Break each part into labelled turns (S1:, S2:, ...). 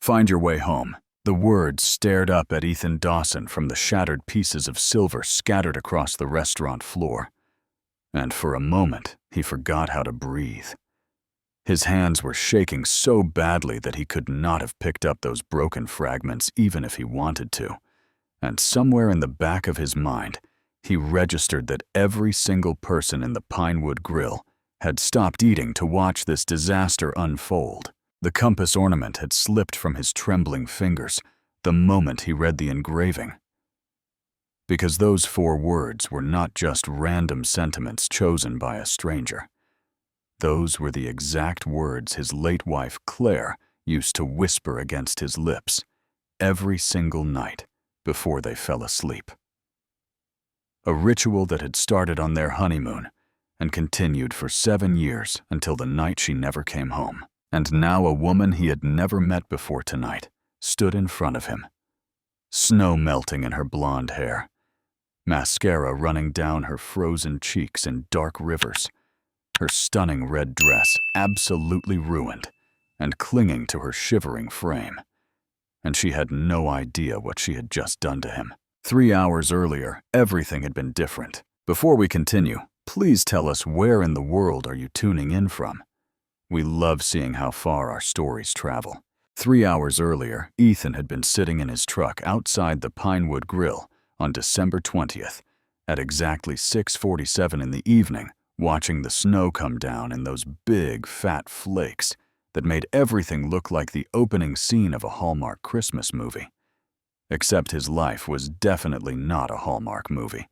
S1: Find your way home. The words stared up at Ethan Dawson from the shattered pieces of silver scattered across the restaurant floor. And for a moment, he forgot how to breathe. His hands were shaking so badly that he could not have picked up those broken fragments even if he wanted to. And somewhere in the back of his mind, he registered that every single person in the Pinewood Grill had stopped eating to watch this disaster unfold. The compass ornament had slipped from his trembling fingers the moment he read the engraving. Because those 4 words were not just random sentiments chosen by a stranger. Those were the exact words his late wife Claire used to whisper against his lips every single night before they fell asleep. A ritual that had started on their honeymoon and continued for 7 years until the night she never came home. And now a woman he had never met before tonight stood in front of him, snow melting in her blonde hair, mascara running down her frozen cheeks in dark rivers, her stunning red dress absolutely ruined and clinging to her shivering frame. And she had no idea what she had just done to him. 3 hours earlier, everything had been different. Before we continue, please tell us where in the world are you tuning in from? We love seeing how far our stories travel. 3 hours earlier, Ethan had been sitting in his truck outside the Pinewood Grill on December 20th at exactly 6:47 in the evening, watching the snow come down in those big, fat flakes that made everything look like the opening scene of a Hallmark Christmas movie. Except his life was definitely not a Hallmark movie,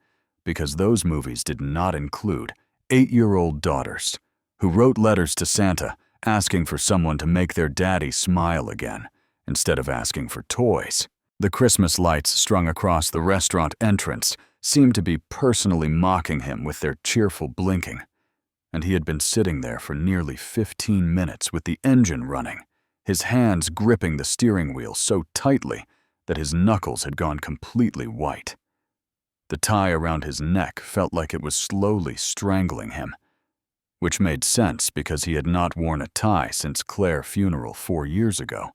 S1: because those movies did not include 8-year-old daughters who wrote letters to Santa asking for someone to make their daddy smile again, instead of asking for toys. The Christmas lights strung across the restaurant entrance seemed to be personally mocking him with their cheerful blinking, and he had been sitting there for nearly 15 minutes with the engine running, his hands gripping the steering wheel so tightly that his knuckles had gone completely white. The tie around his neck felt like it was slowly strangling him, which made sense because he had not worn a tie since Claire's funeral 4 years ago,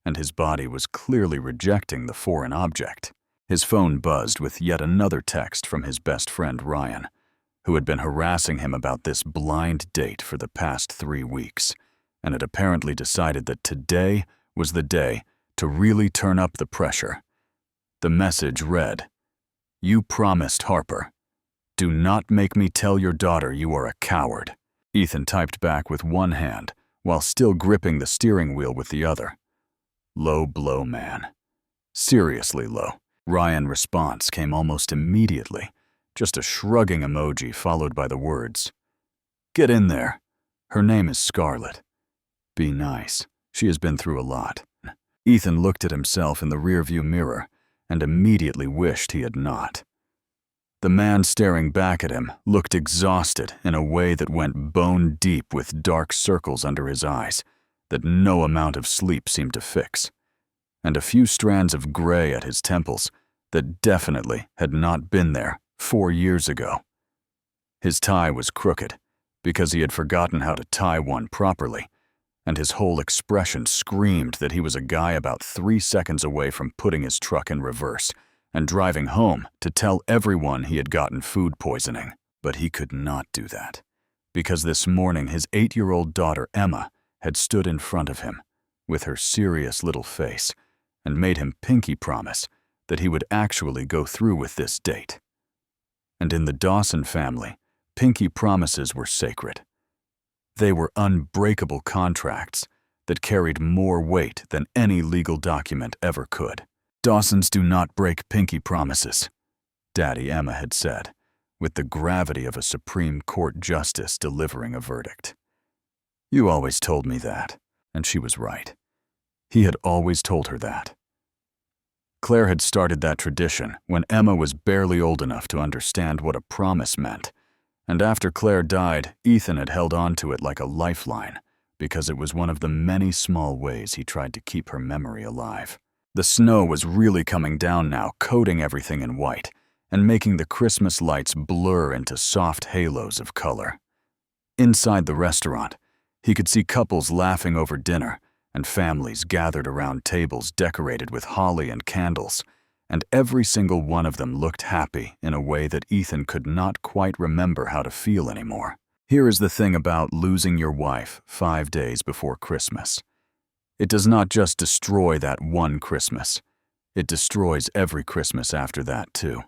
S1: and his body was clearly rejecting the foreign object. His phone buzzed with yet another text from his best friend Ryan, who had been harassing him about this blind date for the past 3 weeks, and had apparently decided that today was the day to really turn up the pressure. The message read, "You promised Harper. Do not make me tell your daughter you are a coward." Ethan typed back with one hand while still gripping the steering wheel with the other. Low blow, man. Seriously low. Ryan's response came almost immediately, just a shrugging emoji followed by the words, "Get in there. Her name is Scarlett. Be nice. She has been through a lot." Ethan looked at himself in the rearview mirror and immediately wished he had not. The man staring back at him looked exhausted in a way that went bone deep with dark circles under his eyes that no amount of sleep seemed to fix, and a few strands of gray at his temples that definitely had not been there 4 years ago. His tie was crooked because he had forgotten how to tie one properly, and his whole expression screamed that he was a guy about 3 seconds away from putting his truck in reverse and driving home to tell everyone he had gotten food poisoning. But he could not do that, because this morning his 8-year-old daughter Emma had stood in front of him with her serious little face and made him pinky promise that he would actually go through with this date. And in the Dawson family, pinky promises were sacred. They were unbreakable contracts that carried more weight than any legal document ever could. "Dawsons do not break pinky promises," Daddy Emma had said, with the gravity of a Supreme Court justice delivering a verdict. "You always told me that," and she was right. He had always told her that. Claire had started that tradition when Emma was barely old enough to understand what a promise meant, and after Claire died, Ethan had held on to it like a lifeline because it was one of the many small ways he tried to keep her memory alive. The snow was really coming down now, coating everything in white and making the Christmas lights blur into soft halos of color. Inside the restaurant, he could see couples laughing over dinner and families gathered around tables decorated with holly and candles, and every single one of them looked happy in a way that Ethan could not quite remember how to feel anymore. Here is the thing about losing your wife 5 days before Christmas. It does not just destroy that one Christmas. It destroys every Christmas after that, too.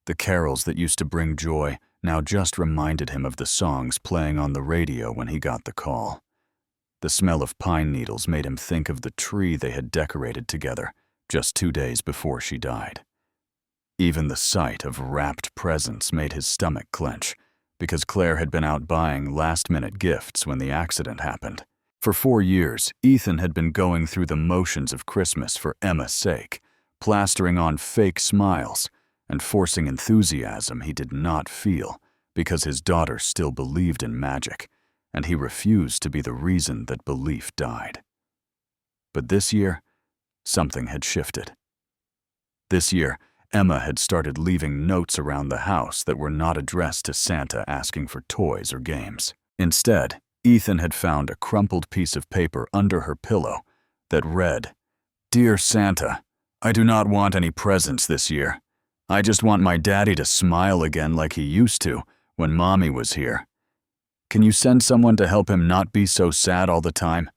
S1: The carols that used to bring joy now just reminded him of the songs playing on the radio when he got the call. The smell of pine needles made him think of the tree they had decorated together just 2 days before she died. Even the sight of wrapped presents made his stomach clench, because Claire had been out buying last-minute gifts when the accident happened. For 4 years, Ethan had been going through the motions of Christmas for Emma's sake, plastering on fake smiles and forcing enthusiasm he did not feel because his daughter still believed in magic, and he refused to be the reason that belief died. But this year, something had shifted. This year, Emma had started leaving notes around the house that were not addressed to Santa asking for toys or games. Instead, Ethan had found a crumpled piece of paper under her pillow that read, "Dear Santa, I do not want any presents this year. I just want my daddy to smile again like he used to when Mommy was here. Can you send someone to help him not be so sad all the time?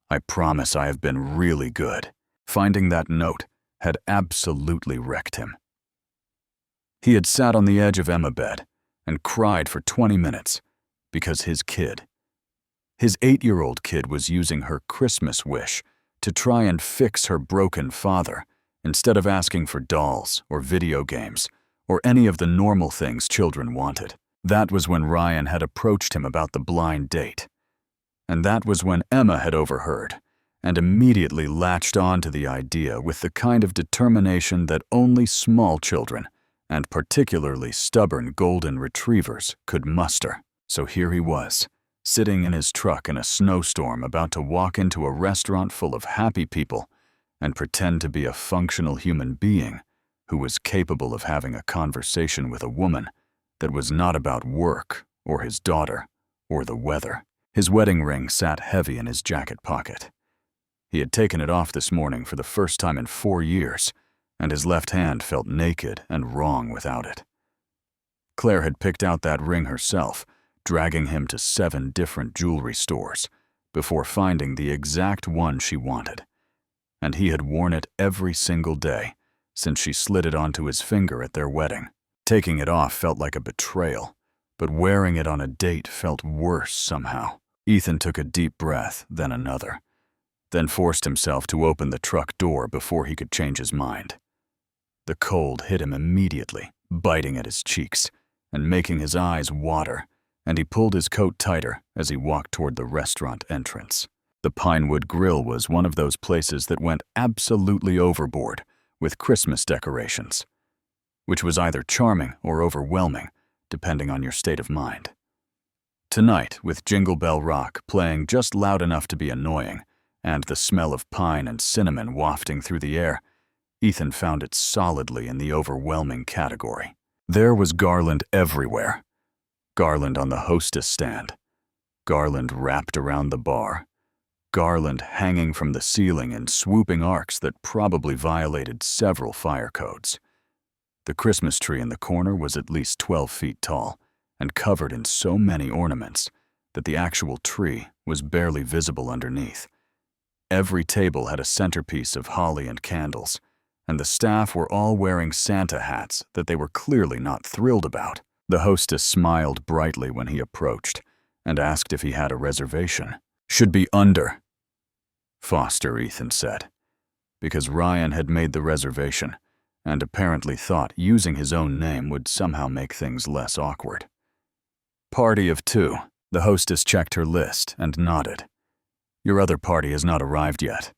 S1: I promise I have been really good." Finding that note had absolutely wrecked him. He had sat on the edge of Emma's bed and cried for 20 minutes because his 8-year-old kid was using her Christmas wish to try and fix her broken father instead of asking for dolls or video games or any of the normal things children wanted. That was when Ryan had approached him about the blind date. And that was when Emma had overheard and immediately latched on to the idea with the kind of determination that only small children, and particularly stubborn golden retrievers, could muster. So here he was, sitting in his truck in a snowstorm about to walk into a restaurant full of happy people and pretend to be a functional human being who was capable of having a conversation with a woman that was not about work or his daughter or the weather. His wedding ring sat heavy in his jacket pocket. He had taken it off this morning for the first time in 4 years, and his left hand felt naked and wrong without it. Claire had picked out that ring herself, dragging him to 7 different jewelry stores before finding the exact one she wanted. And he had worn it every single day since she slid it onto his finger at their wedding. Taking it off felt like a betrayal, but wearing it on a date felt worse somehow. Ethan took a deep breath, then another, then forced himself to open the truck door before he could change his mind. The cold hit him immediately, biting at his cheeks and making his eyes water, and he pulled his coat tighter as he walked toward the restaurant entrance. The Pinewood Grill was one of those places that went absolutely overboard with Christmas decorations, which was either charming or overwhelming, depending on your state of mind. Tonight, with Jingle Bell Rock playing just loud enough to be annoying, and the smell of pine and cinnamon wafting through the air, Ethan found it solidly in the overwhelming category. There was garland everywhere. Garland on the hostess stand, garland wrapped around the bar, garland hanging from the ceiling in swooping arcs that probably violated several fire codes. The Christmas tree in the corner was at least 12 feet tall and covered in so many ornaments that the actual tree was barely visible underneath. Every table had a centerpiece of holly and candles, and the staff were all wearing Santa hats that they were clearly not thrilled about. The hostess smiled brightly when he approached and asked if he had a reservation. "Should be under," Foster, Ethan said, because Ryan had made the reservation and apparently thought using his own name would somehow make things less awkward. "Party of 2. The hostess checked her list and nodded. "Your other party has not arrived yet.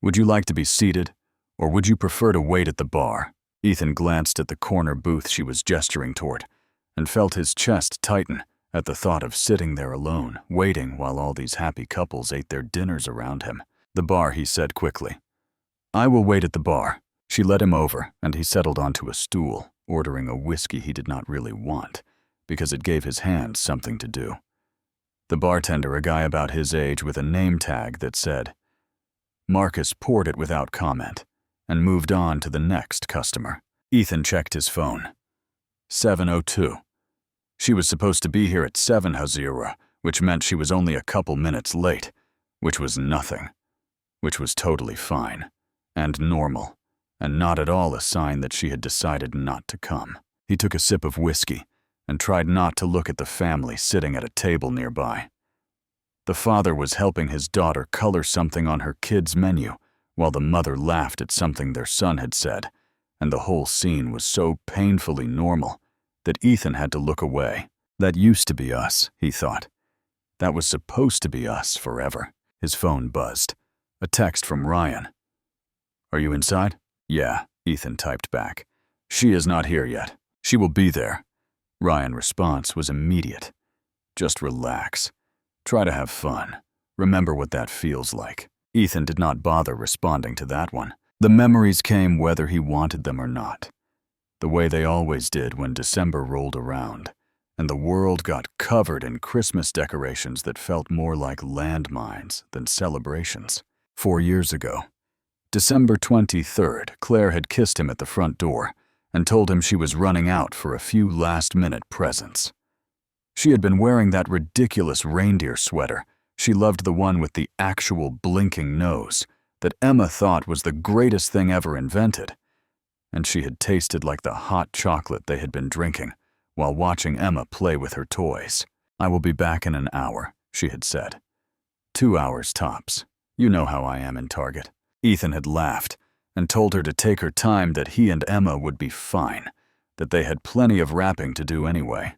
S1: Would you like to be seated, or would you prefer to wait at the bar?" Ethan glanced at the corner booth she was gesturing toward and felt his chest tighten at the thought of sitting there alone, waiting while all these happy couples ate their dinners around him. "The bar," he said quickly. "I will wait at the bar." She led him over, and he settled onto a stool, ordering a whiskey he did not really want, because it gave his hands something to do. The bartender, a guy about his age with a name tag that said, Marcus poured it without comment and moved on to the next customer. Ethan checked his phone. 7:02. She was supposed to be here at 7, Hazira, which meant she was only a couple minutes late, which was nothing, which was totally fine and normal, and not at all a sign that she had decided not to come. He took a sip of whiskey and tried not to look at the family sitting at a table nearby. The father was helping his daughter color something on her kid's menu, while the mother laughed at something their son had said, and the whole scene was so painfully normal that Ethan had to look away. That used to be us, he thought. That was supposed to be us forever. His phone buzzed. A text from Ryan. "Are you inside?" "Yeah," Ethan typed back. "She is not here yet. She will be there." Ryan's response was immediate. "Just relax. Try to have fun. Remember what that feels like." Ethan did not bother responding to that one. The memories came whether he wanted them or not, the way they always did when December rolled around, and the world got covered in Christmas decorations that felt more like landmines than celebrations. 4 years ago, December 23rd, Claire had kissed him at the front door and told him she was running out for a few last-minute presents. She had been wearing that ridiculous reindeer sweater. She loved the one with the actual blinking nose that Emma thought was the greatest thing ever invented, and she had tasted like the hot chocolate they had been drinking while watching Emma play with her toys. "I will be back in an hour," she had said. 2 hours tops. You know how I am in Target. Ethan had laughed and told her to take her time, that he and Emma would be fine, that they had plenty of wrapping to do anyway.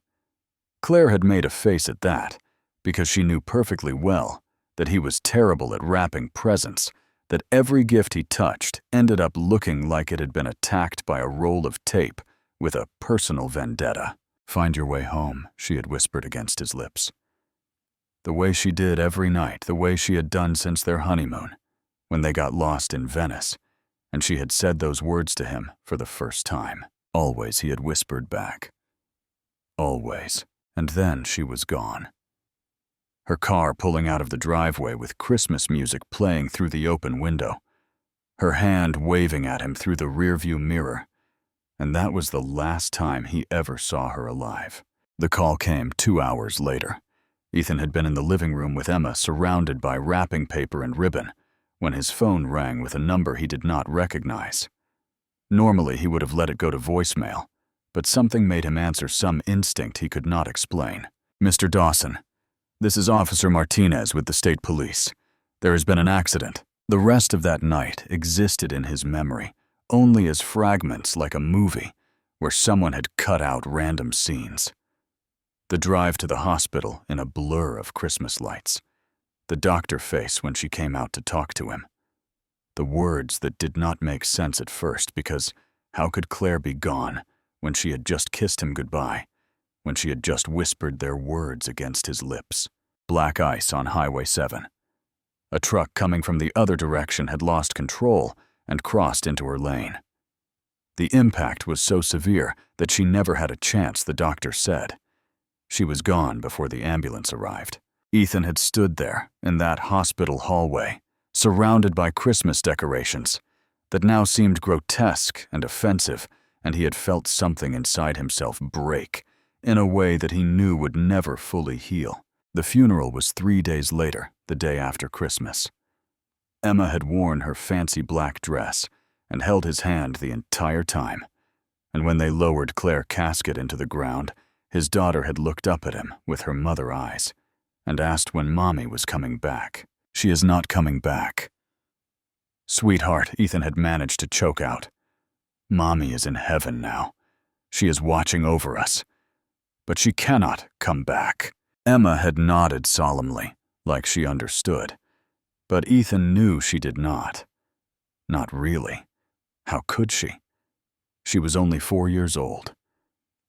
S1: Claire had made a face at that because she knew perfectly well that he was terrible at wrapping presents, that every gift he touched ended up looking like it had been attacked by a roll of tape with a personal vendetta. "Find your way home," she had whispered against his lips. The way she did every night, the way she had done since their honeymoon, when they got lost in Venice, and she had said those words to him for the first time. Always, he had whispered back. Always. And then she was gone. Her car pulling out of the driveway with Christmas music playing through the open window, her hand waving at him through the rearview mirror, and that was the last time he ever saw her alive. The call came 2 hours later. Ethan had been in the living room with Emma, surrounded by wrapping paper and ribbon, when his phone rang with a number he did not recognize. Normally, he would have let it go to voicemail, but something made him answer, some instinct he could not explain. "Mr. Dawson, this is Officer Martinez with the state police. There has been an accident." The rest of that night existed in his memory only as fragments, like a movie where someone had cut out random scenes. The drive to the hospital in a blur of Christmas lights. The doctor face when she came out to talk to him. The words that did not make sense at first, because how could Claire be gone when she had just kissed him goodbye, when she had just whispered their words against his lips? Black ice on Highway 7. A truck coming from the other direction had lost control and crossed into her lane. The impact was so severe that she never had a chance, the doctor said. She was gone before the ambulance arrived. Ethan had stood there in that hospital hallway, surrounded by Christmas decorations that now seemed grotesque and offensive, and he had felt something inside himself break in a way that he knew would never fully heal. The funeral was 3 days later, the day after Christmas. Emma had worn her fancy black dress and held his hand the entire time, and when they lowered Claire's casket into the ground, his daughter had looked up at him with her mother eyes and asked when Mommy was coming back. "She is not coming back." "Sweetheart," Ethan had managed to choke out. "Mommy is in heaven now. She is watching over us. But she cannot come back." Emma had nodded solemnly, like she understood. But Ethan knew she did not. Not really. How could she? She was only 4 years old.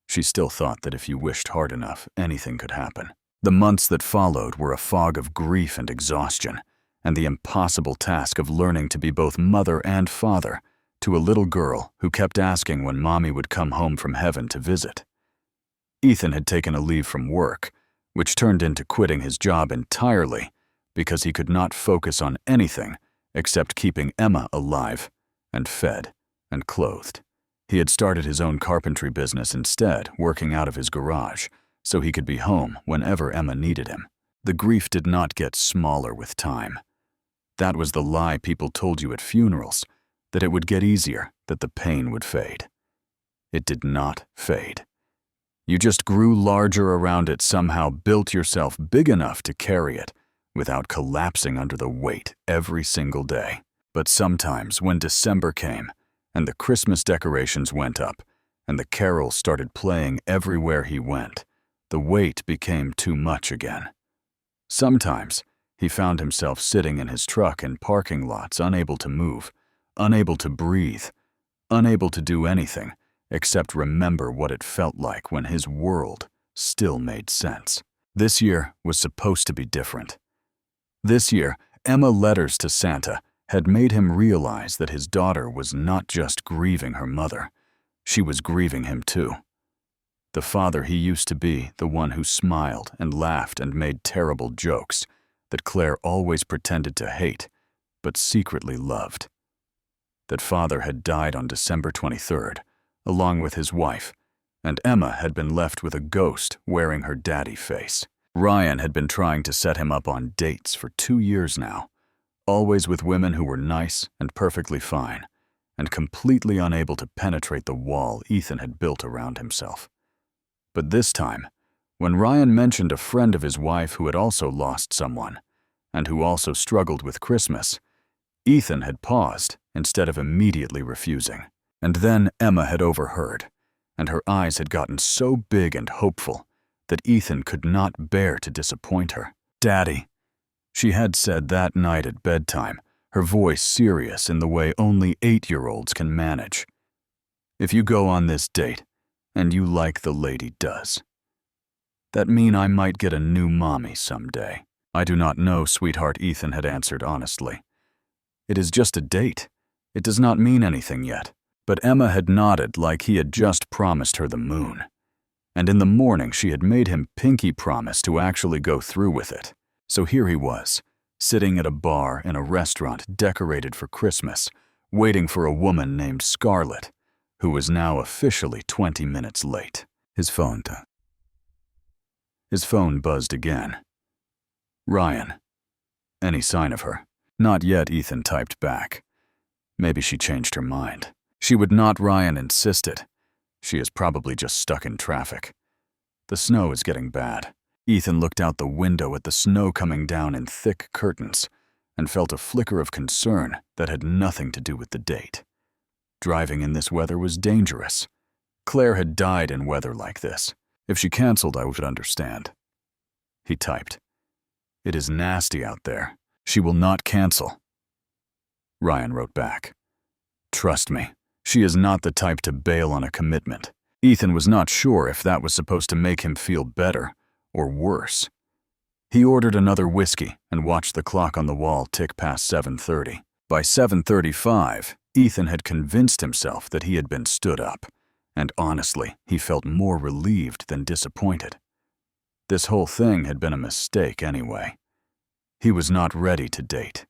S1: She still thought that if you wished hard enough, anything could happen. The months that followed were a fog of grief and exhaustion, and the impossible task of learning to be both mother and father to a little girl who kept asking when Mommy would come home from heaven to visit. Ethan had taken a leave from work, which turned into quitting his job entirely because he could not focus on anything except keeping Emma alive and fed and clothed. He had started his own carpentry business instead, working out of his garage, so he could be home whenever Emma needed him. The grief did not get smaller with time. That was the lie people told you at funerals, that it would get easier, that the pain would fade. It did not fade. You just grew larger around it, somehow built yourself big enough to carry it without collapsing under the weight every single day. But sometimes when December came and the Christmas decorations went up and the carols started playing everywhere he went, the weight became too much again. Sometimes he found himself sitting in his truck in parking lots, unable to move, unable to breathe, unable to do anything except remember what it felt like when his world still made sense. This year was supposed to be different. This year, Emma letters to Santa had made him realize that his daughter was not just grieving her mother, she was grieving him too. The father he used to be, the one who smiled and laughed and made terrible jokes that Claire always pretended to hate, but secretly loved. That father had died on December 23rd, along with his wife, and Emma had been left with a ghost wearing her daddy face. Ryan had been trying to set him up on dates for 2 years now, always with women who were nice and perfectly fine, and completely unable to penetrate the wall Ethan had built around himself. But this time, when Ryan mentioned a friend of his wife who had also lost someone, and who also struggled with Christmas, Ethan had paused instead of immediately refusing. And then Emma had overheard, and her eyes had gotten so big and hopeful that Ethan could not bear to disappoint her. "Daddy," she had said that night at bedtime, her voice serious in the way only 8-year-olds can manage. "If you go on this date, and you like the lady does, that mean I might get a new mommy someday?" "I do not know, sweetheart," Ethan had answered honestly. "It is just a date. It does not mean anything yet." But Emma had nodded like he had just promised her the moon. And in the morning she had made him pinky promise to actually go through with it. So here he was, sitting at a bar in a restaurant decorated for Christmas, waiting for a woman named Scarlett, who was now officially 20 minutes late. His phone buzzed again. "Ryan. Any sign of her?" "Not yet," Ethan typed back. Maybe she changed her mind. She would not, Ryan insisted. She is probably just stuck in traffic. The snow is getting bad. Ethan looked out the window at the snow coming down in thick curtains and felt a flicker of concern that had nothing to do with the date. Driving in this weather was dangerous. Claire had died in weather like this. If she canceled, I would understand. He typed, "It is nasty out there. She will not cancel." Ryan wrote back, "Trust me. She is not the type to bail on a commitment." Ethan was not sure if that was supposed to make him feel better or worse. He ordered another whiskey and watched the clock on the wall tick past 7:30. By 7:35, Ethan had convinced himself that he had been stood up, and honestly, he felt more relieved than disappointed. This whole thing had been a mistake anyway. He was not ready to date.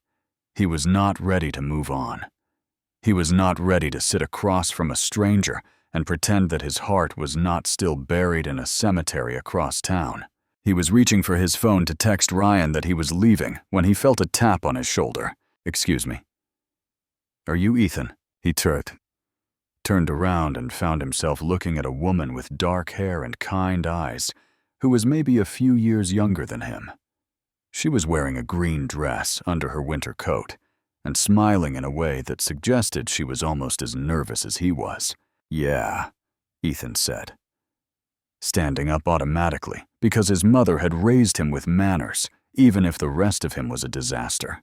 S1: He was not ready to move on. He was not ready to sit across from a stranger and pretend that his heart was not still buried in a cemetery across town. He was reaching for his phone to text Ryan that he was leaving when he felt a tap on his shoulder. "Excuse me." "Are you Ethan?" He turned around and found himself looking at a woman with dark hair and kind eyes who was maybe a few years younger than him. She was wearing a green dress under her winter coat and smiling in a way that suggested she was almost as nervous as he was. "Yeah," Ethan said, standing up automatically because his mother had raised him with manners, even if the rest of him was a disaster.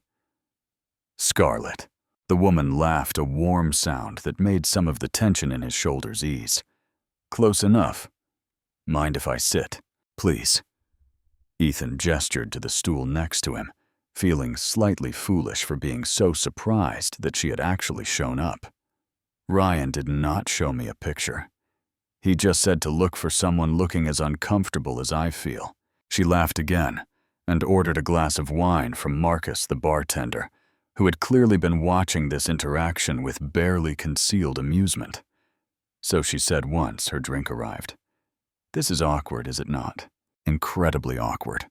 S1: "Scarlett." The woman laughed, a warm sound that made some of the tension in his shoulders ease. "Close enough. Mind if I sit? Please." Ethan gestured to the stool next to him, feeling slightly foolish for being so surprised that she had actually shown up. "Ryan did not show me a picture. He just said to look for someone looking as uncomfortable as I feel." She laughed again and ordered a glass of wine from Marcus, the bartender, who had clearly been watching this interaction with barely concealed amusement. So she said once her drink arrived. "This is awkward, is it not?" "Incredibly awkward,"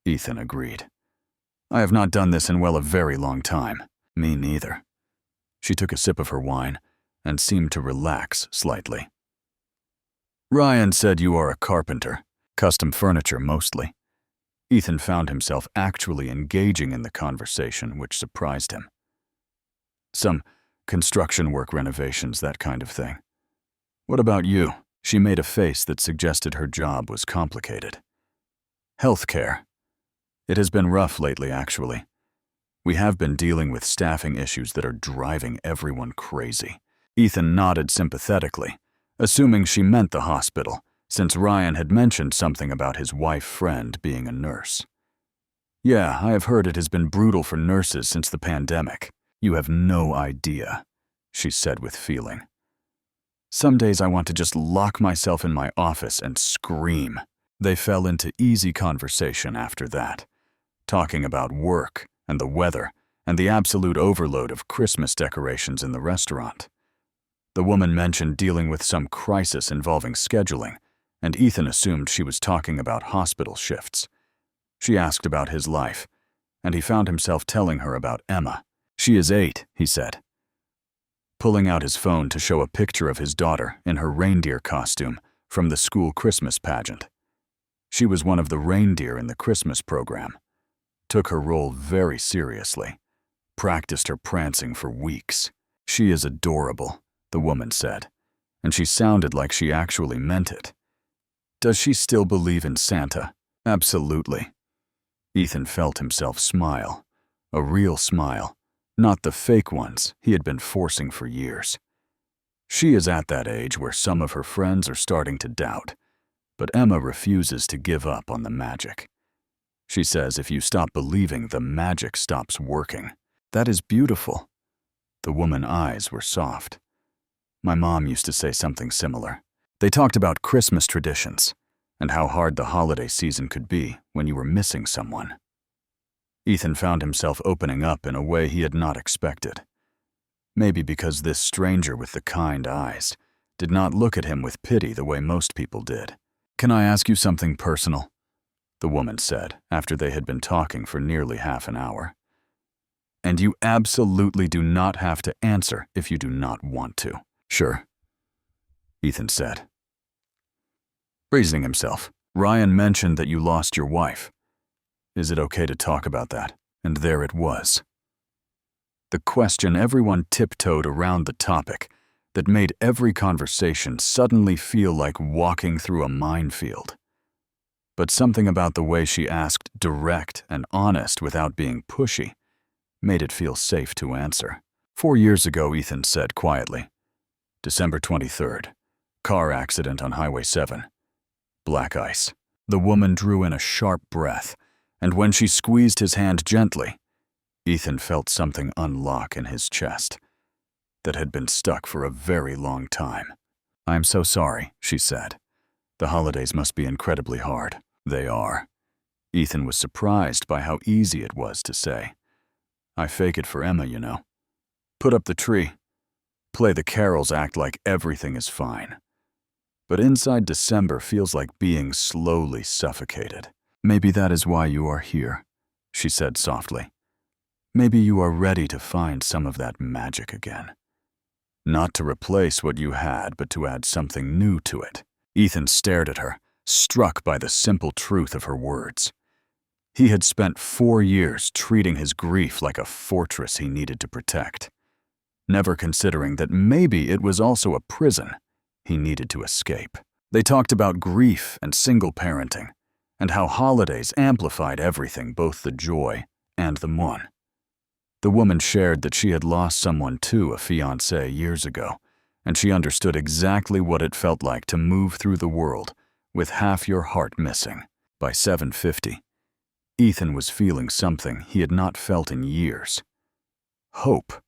S1: Ethan agreed. "I have not done this in a very long time." "Me neither." She took a sip of her wine and seemed to relax slightly. "Ryan said you are a carpenter, custom furniture mostly." Ethan found himself actually engaging in the conversation, which surprised him. "Some construction work, renovations, that kind of thing." "What about you?" She made a face that suggested her job was complicated. "Healthcare. It has been rough lately, actually. We have been dealing with staffing issues that are driving everyone crazy." Ethan nodded sympathetically, assuming she meant the hospital, since Ryan had mentioned something about his wife-friend being a nurse. "Yeah, I have heard it has been brutal for nurses since the pandemic." "You have no idea," she said with feeling. "Some days I want to just lock myself in my office and scream." They fell into easy conversation after that, talking about work and the weather and the absolute overload of Christmas decorations in the restaurant. The woman mentioned dealing with some crisis involving scheduling, and Ethan assumed she was talking about hospital shifts. She asked about his life, and he found himself telling her about Emma. "She is 8, he said, pulling out his phone to show a picture of his daughter in her reindeer costume from the school Christmas pageant. She was one of the reindeer in the Christmas program, took her role very seriously, practiced her prancing for weeks. "She is adorable," the woman said, and she sounded like she actually meant it. "Does she still believe in Santa?" "Absolutely." Ethan felt himself smile, a real smile, not the fake ones he had been forcing for years. She is at that age where some of her friends are starting to doubt, but Emma refuses to give up on the magic. She says if you stop believing, the magic stops working. "That is beautiful." The woman's eyes were soft. "My mom used to say something similar." They talked about Christmas traditions and how hard the holiday season could be when you were missing someone. Ethan found himself opening up in a way he had not expected. Maybe because this stranger with the kind eyes did not look at him with pity the way most people did. "Can I ask you something personal?" the woman said after they had been talking for nearly half an hour. "And you absolutely do not have to answer if you do not want to." "Sure," Ethan said. Bracing himself, "Ryan mentioned that you lost your wife. Is it okay to talk about that?" And there it was. The question everyone tiptoed around the topic that made every conversation suddenly feel like walking through a minefield. But something about the way she asked direct and honest without being pushy made it feel safe to answer. 4 years ago, Ethan said quietly. December 23rd. Car accident on Highway 7. Black ice. The woman drew in a sharp breath, and when she squeezed his hand gently, Ethan felt something unlock in his chest that had been stuck for a very long time. "I'm so sorry," she said. "The holidays must be incredibly hard." "They are." Ethan was surprised by how easy it was to say. "I fake it for Emma, you know. Put up the tree, play the carols, act like everything is fine. But inside December feels like being slowly suffocated." "Maybe that is why you are here," she said softly. "Maybe you are ready to find some of that magic again. Not to replace what you had, but to add something new to it." Ethan stared at her, struck by the simple truth of her words. He had spent 4 years treating his grief like a fortress he needed to protect, never considering that maybe it was also a prison he needed to escape. They talked about grief and single parenting, and how holidays amplified everything, both the joy and the mourn. The woman shared that she had lost someone too, a fiancé, years ago, and she understood exactly what it felt like to move through the world with half your heart missing. By 7:50, Ethan was feeling something he had not felt in years. Hope.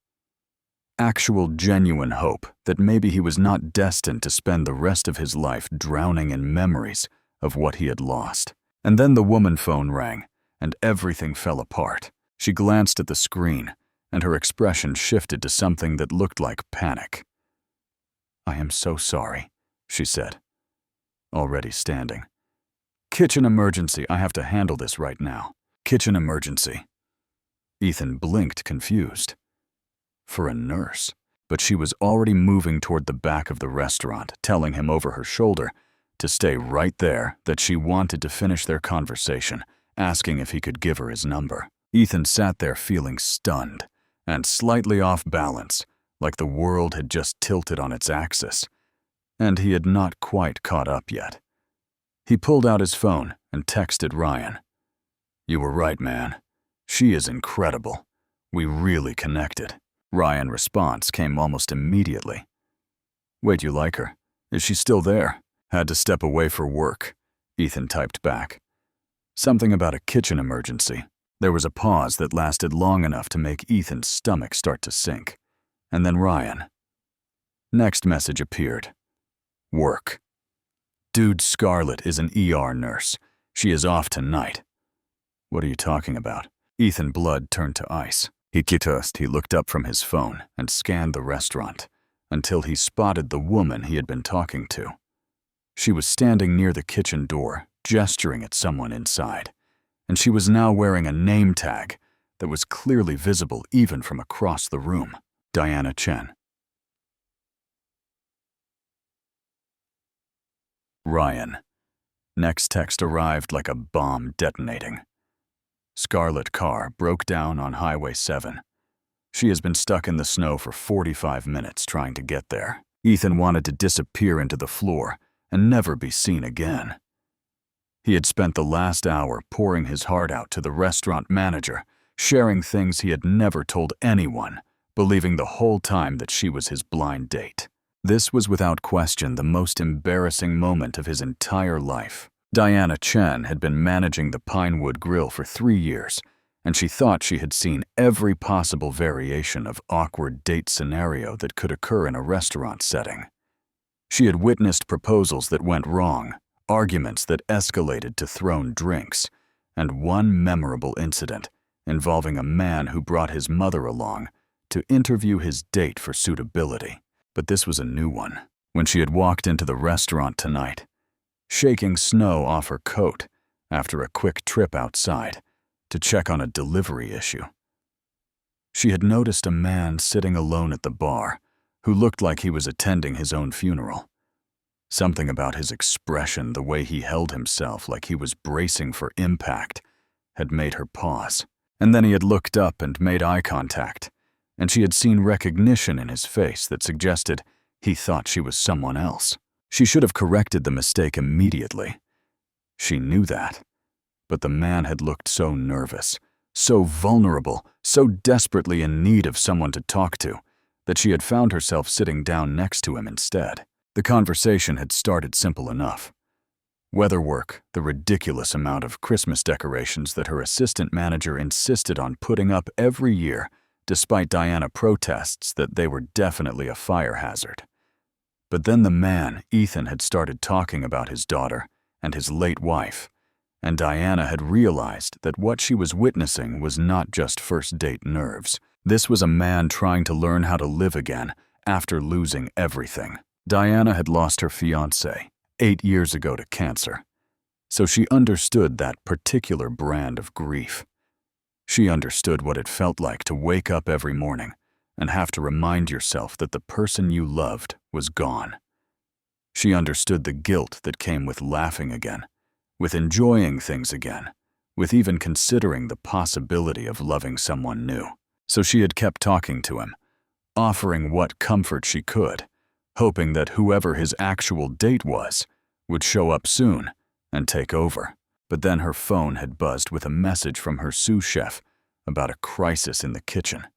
S1: Actual, genuine hope that maybe he was not destined to spend the rest of his life drowning in memories of what he had lost. And then the woman phone rang, and everything fell apart. She glanced at the screen and her expression shifted to something that looked like panic. "I am so sorry," she said, already standing. "Kitchen emergency. I have to handle this right now." "Kitchen emergency." Ethan blinked, confused. For a nurse. But she was already moving toward the back of the restaurant, telling him over her shoulder to stay right there, that she wanted to finish their conversation, asking if he could give her his number. Ethan sat there feeling stunned and slightly off balance, like the world had just tilted on its axis, and he had not quite caught up yet. He pulled out his phone and texted Ryan. "You were right, man. She is incredible. We really connected." Ryan's response came almost immediately. "Wait, you like her? Is she still there?" "Had to step away for work," Ethan typed back. Something about a kitchen emergency. There was a pause that lasted long enough to make Ethan's stomach start to sink. And then Ryan. Next message appeared. "Work. Dude, Scarlett is an ER nurse. She is off tonight." "What are you talking about?" Ethan blood turned to ice. He looked up from his phone and scanned the restaurant until he spotted the woman he had been talking to. She was standing near the kitchen door, gesturing at someone inside, and she was now wearing a name tag that was clearly visible even from across the room. Diana Chen. Ryan. Next text arrived like a bomb detonating. Scarlett car broke down on Highway 7. She has been stuck in the snow for 45 minutes trying to get there. Ethan wanted to disappear into the floor and never be seen again. He had spent the last hour pouring his heart out to the restaurant manager, sharing things he had never told anyone, believing the whole time that she was his blind date. This was without question the most embarrassing moment of his entire life. Diana Chen had been managing the Pinewood Grill for 3 years, and she thought she had seen every possible variation of awkward date scenario that could occur in a restaurant setting. She had witnessed proposals that went wrong, arguments that escalated to thrown drinks, and one memorable incident involving a man who brought his mother along to interview his date for suitability. But this was a new one. When she had walked into the restaurant tonight, shaking snow off her coat after a quick trip outside to check on a delivery issue, she had noticed a man sitting alone at the bar who looked like he was attending his own funeral. Something about his expression, the way he held himself like he was bracing for impact, had made her pause. And then he had looked up and made eye contact, and she had seen recognition in his face that suggested he thought she was someone else. She should have corrected the mistake immediately. She knew that. But the man had looked so nervous, so vulnerable, so desperately in need of someone to talk to, that she had found herself sitting down next to him instead. The conversation had started simple enough. Weather work, the ridiculous amount of Christmas decorations that her assistant manager insisted on putting up every year, despite Diana protests that they were definitely a fire hazard. But then the man, Ethan, had started talking about his daughter and his late wife, and Diana had realized that what she was witnessing was not just first date nerves. This was a man trying to learn how to live again after losing everything. Diana had lost her fiancé 8 years ago to cancer, so she understood that particular brand of grief. She understood what it felt like to wake up every morning and have to remind yourself that the person you loved was gone. She understood the guilt that came with laughing again, with enjoying things again, with even considering the possibility of loving someone new. So she had kept talking to him, offering what comfort she could, hoping that whoever his actual date was would show up soon and take over. But then her phone had buzzed with a message from her sous chef about a crisis in the kitchen,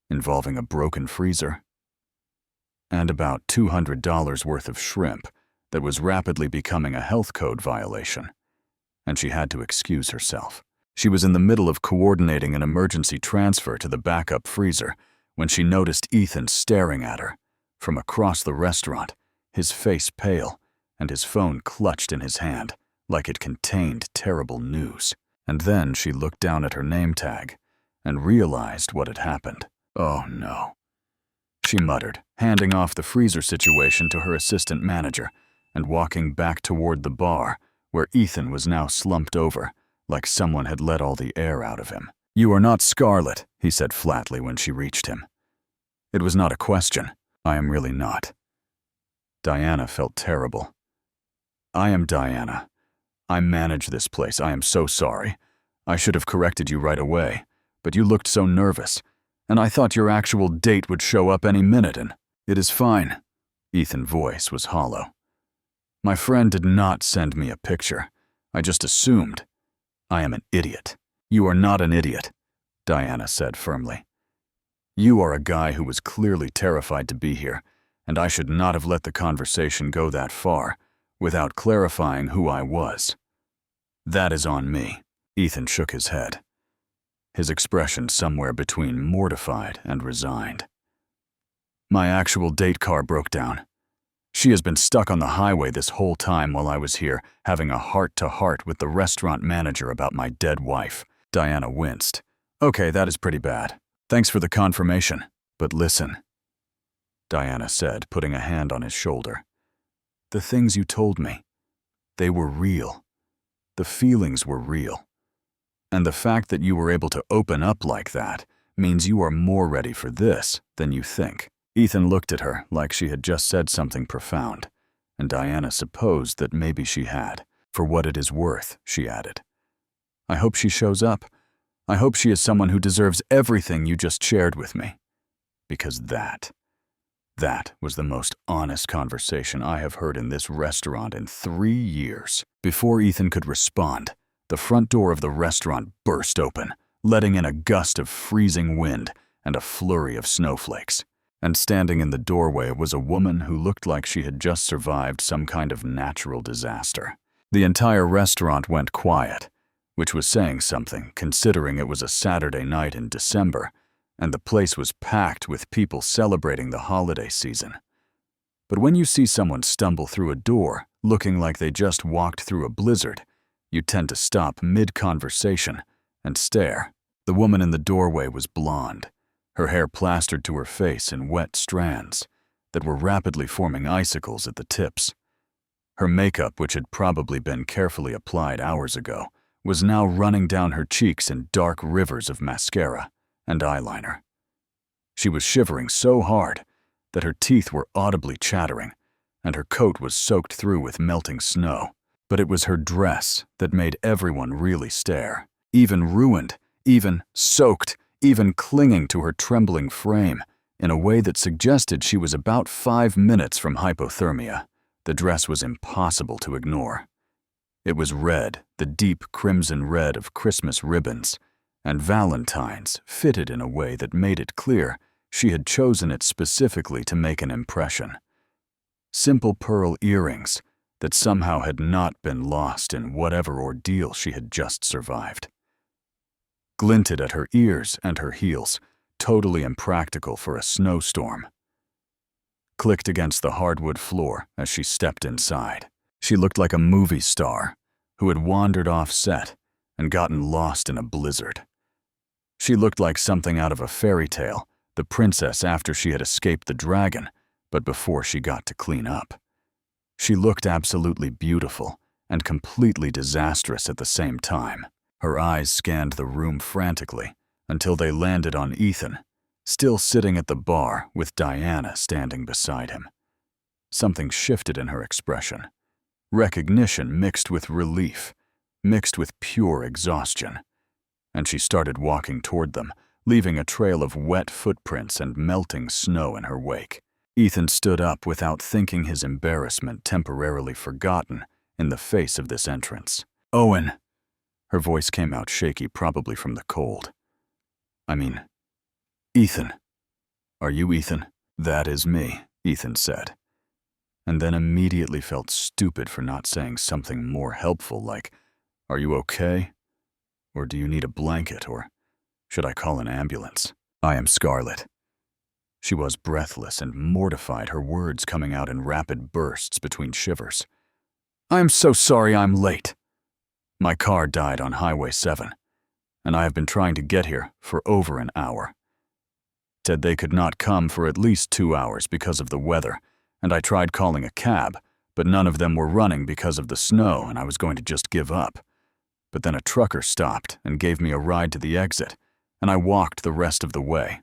S1: involving a broken freezer and about $200 worth of shrimp that was rapidly becoming a health code violation, and she had to excuse herself. She was in the middle of coordinating an emergency transfer to the backup freezer when she noticed Ethan staring at her from across the restaurant, his face pale and his phone clutched in his hand like it contained terrible news. And then she looked down at her name tag and realized what had happened. Oh no, she muttered, handing off the freezer situation to her assistant manager and walking back toward the bar, where Ethan was now slumped over, like someone had let all the air out of him. "You are not Scarlet," he said flatly when she reached him. It was not a question. "I am really not." Diana felt terrible. "I am Diana. I manage this place. I am so sorry. I should have corrected you right away, but you looked so nervous, and I thought your actual date would show up any minute and—" "It is fine." Ethan's voice was hollow. "My friend did not send me a picture. I just assumed. I am an idiot." "You are not an idiot," Diana said firmly. "You are a guy who was clearly terrified to be here, and I should not have let the conversation go that far without clarifying who I was. That is on me." Ethan shook his head, his expression somewhere between mortified and resigned. "My actual date car broke down. She has been stuck on the highway this whole time while I was here, having a heart-to-heart with the restaurant manager about my dead wife." Diana winced. "Okay, that is pretty bad. Thanks for the confirmation. But listen," Diana said, putting a hand on his shoulder. "The things you told me, they were real. The feelings were real. And the fact that you were able to open up like that means you are more ready for this than you think." Ethan looked at her like she had just said something profound, and Diana supposed that maybe she had. "For what it is worth," she added. "I hope she shows up. I hope she is someone who deserves everything you just shared with me. Because that was the most honest conversation I have heard in this restaurant in 3 years." Before Ethan could respond, the front door of the restaurant burst open, letting in a gust of freezing wind and a flurry of snowflakes. And standing in the doorway was a woman who looked like she had just survived some kind of natural disaster. The entire restaurant went quiet, which was saying something considering it was a Saturday night in December, and the place was packed with people celebrating the holiday season. But when you see someone stumble through a door looking like they just walked through a blizzard, you tend to stop mid-conversation and stare. The woman in the doorway was blonde, her hair plastered to her face in wet strands that were rapidly forming icicles at the tips. Her makeup, which had probably been carefully applied hours ago, was now running down her cheeks in dark rivers of mascara and eyeliner. She was shivering so hard that her teeth were audibly chattering, and her coat was soaked through with melting snow. But it was her dress that made everyone really stare, even ruined, even soaked, even clinging to her trembling frame in a way that suggested she was about 5 minutes from hypothermia. The dress was impossible to ignore. It was red, the deep crimson red of Christmas ribbons, and Valentine's fitted in a way that made it clear she had chosen it specifically to make an impression. Simple pearl earrings that somehow had not been lost in whatever ordeal she had just survived. Glinted at her ears and her heels, totally impractical for a snowstorm. Clicked against the hardwood floor as she stepped inside. She looked like a movie star who had wandered off set and gotten lost in a blizzard. She looked like something out of a fairy tale, the princess after she had escaped the dragon, but before she got to clean up. She looked absolutely beautiful and completely disastrous at the same time. Her eyes scanned the room frantically until they landed on Ethan, still sitting at the bar with Diana standing beside him. Something shifted in her expression. Recognition mixed with relief, mixed with pure exhaustion. And she started walking toward them, leaving a trail of wet footprints and melting snow in her wake. Ethan stood up without thinking, his embarrassment temporarily forgotten in the face of this entrance. "Owen!" Her voice came out shaky, probably from the cold. Ethan. Are you Ethan?" "That is me," Ethan said, and then immediately felt stupid for not saying something more helpful like, "Are you okay? Or do you need a blanket? Or should I call an ambulance?" "I am Scarlet." She was breathless and mortified, her words coming out in rapid bursts between shivers. "I am so sorry I'm late. My car died on Highway 7, and I have been trying to get here for over an hour. Said they could not come for at least 2 hours because of the weather, and I tried calling a cab, but none of them were running because of the snow, and I was going to just give up. But then a trucker stopped and gave me a ride to the exit, and I walked the rest of the way.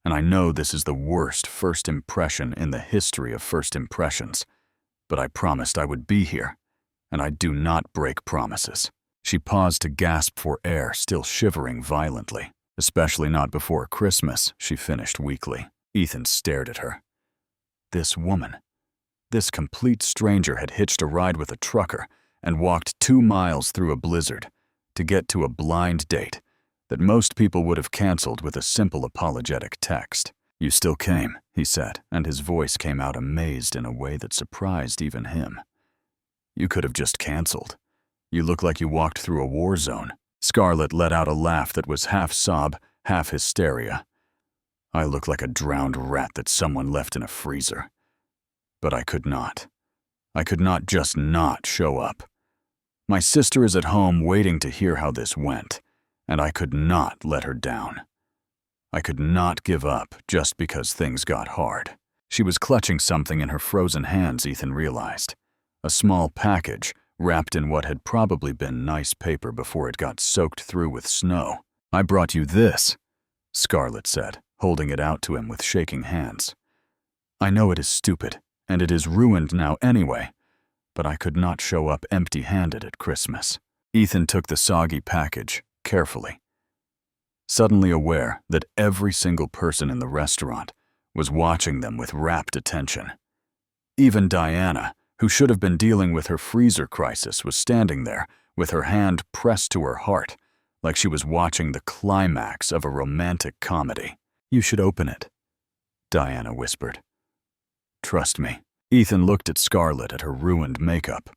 S1: And I know this is the worst first impression in the history of first impressions, but I promised I would be here, and I do not break promises." She paused to gasp for air, still shivering violently. "Especially not before Christmas," she finished weakly. Ethan stared at her. This woman, this complete stranger, had hitched a ride with a trucker and walked 2 miles through a blizzard to get to a blind date that most people would have canceled with a simple apologetic text. "You still came," he said, and his voice came out amazed in a way that surprised even him. "You could have just canceled. You look like you walked through a war zone." Scarlett let out a laugh that was half sob, half hysteria. "I look like a drowned rat that someone left in a freezer. But I could not. I could not just not show up. My sister is at home waiting to hear how this went, and I could not let her down. I could not give up just because things got hard." She was clutching something in her frozen hands, Ethan realized. A small package wrapped in what had probably been nice paper before it got soaked through with snow. "I brought you this," Scarlett said, holding it out to him with shaking hands. "I know it is stupid, and it is ruined now anyway, but I could not show up empty-handed at Christmas." Ethan took the soggy package carefully, suddenly aware that every single person in the restaurant was watching them with rapt attention. Even Diana, who should have been dealing with her freezer crisis, was standing there with her hand pressed to her heart, like she was watching the climax of a romantic comedy. "You should open it," Diana whispered. "Trust me." Ethan looked at Scarlett, at her ruined makeup,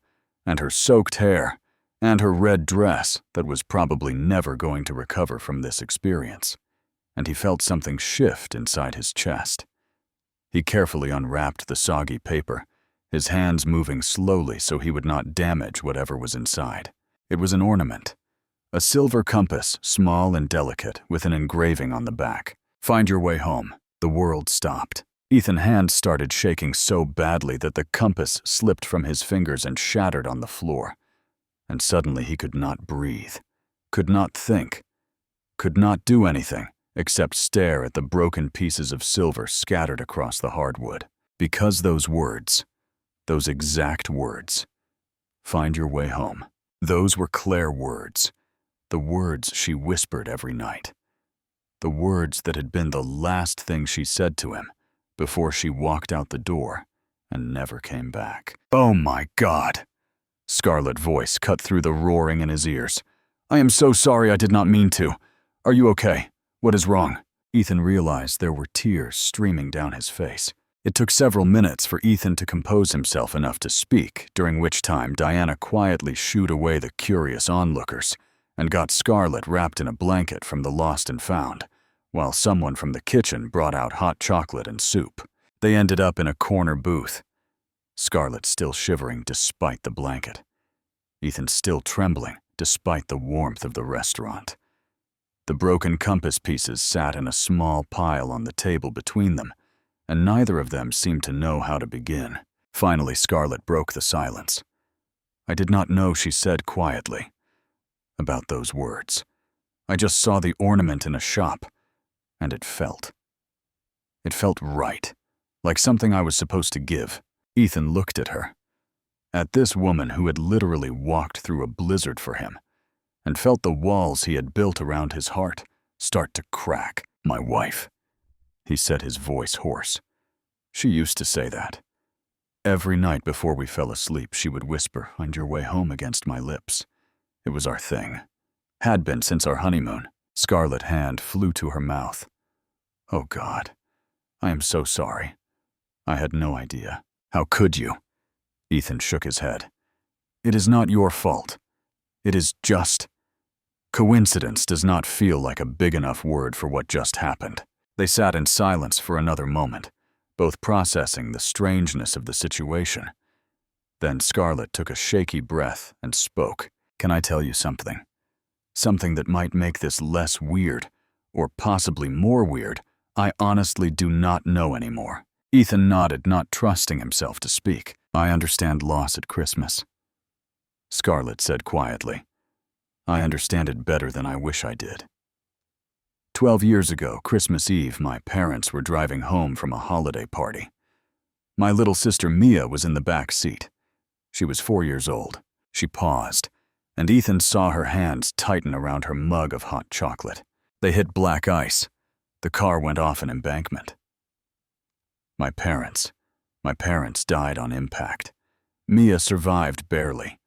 S1: and her soaked hair, and her red dress that was probably never going to recover from this experience, and he felt something shift inside his chest. He carefully unwrapped the soggy paper, his hands moving slowly so he would not damage whatever was inside. It was an ornament, a silver compass, small and delicate, with an engraving on the back. "Find your way home." The world stopped. Ethan's hands started shaking so badly that the compass slipped from his fingers and shattered on the floor. And suddenly he could not breathe, could not think, could not do anything except stare at the broken pieces of silver scattered across the hardwood. Because those words, those exact words, "Find your way home," those were Claire words, the words she whispered every night, the words that had been the last thing she said to him before she walked out the door and never came back. "Oh my God!" Scarlett's voice cut through the roaring in his ears. "I am so sorry, I did not mean to. Are you okay? What is wrong?" Ethan realized there were tears streaming down his face. It took several minutes for Ethan to compose himself enough to speak, during which time Diana quietly shooed away the curious onlookers and got Scarlett wrapped in a blanket from the lost and found, while someone from the kitchen brought out hot chocolate and soup. They ended up in a corner booth, Scarlett still shivering despite the blanket, Ethan still trembling despite the warmth of the restaurant. The broken compass pieces sat in a small pile on the table between them, and neither of them seemed to know how to begin. Finally, Scarlett broke the silence. "I did not know," she said quietly, "about those words. I just saw the ornament in a shop, and it felt right, like something I was supposed to give." Ethan looked at her, at this woman who had literally walked through a blizzard for him, and felt the walls he had built around his heart start to crack. "My wife," he said, his voice hoarse. "She used to say that. Every night before we fell asleep, she would whisper, 'Find your way home,' against my lips. It was our thing. Had been since our honeymoon." Scarlett's hand flew to her mouth. "Oh God, I am so sorry. I had no idea." "How could you?" Ethan shook his head. "It is not your fault. It is just. Coincidence does not feel like a big enough word for what just happened." They sat in silence for another moment, both processing the strangeness of the situation. Then Scarlett took a shaky breath and spoke. "Can I tell you something?" Something that might make this less weird, or possibly more weird. I honestly do not know anymore. Ethan nodded, not trusting himself to speak. I understand loss at Christmas, Scarlett said quietly. I understand it better than I wish I did. 12 years ago, Christmas Eve, my parents were driving home from a holiday party. My little sister Mia was in the back seat. She was 4 years old. She paused, and Ethan saw her hands tighten around her mug of hot chocolate. They hit black ice. The car went off an embankment. My parents died on impact. Mia survived barely.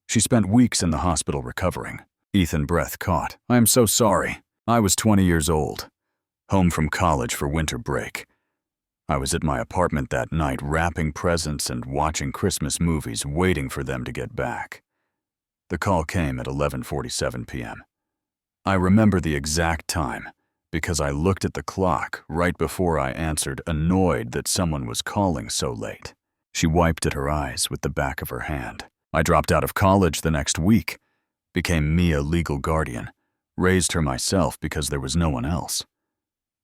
S1: She spent weeks in the hospital recovering. Ethan's breath caught. I am so sorry. I was 20 years old, home from college for winter break. I was at my apartment that night wrapping presents and watching Christmas movies, waiting for them to get back. The call came at 11:47 p.m. I remember the exact time because I looked at the clock right before I answered, annoyed that someone was calling so late. She wiped at her eyes with the back of her hand. I dropped out of college the next week, became Mia legal guardian, raised her myself because there was no one else.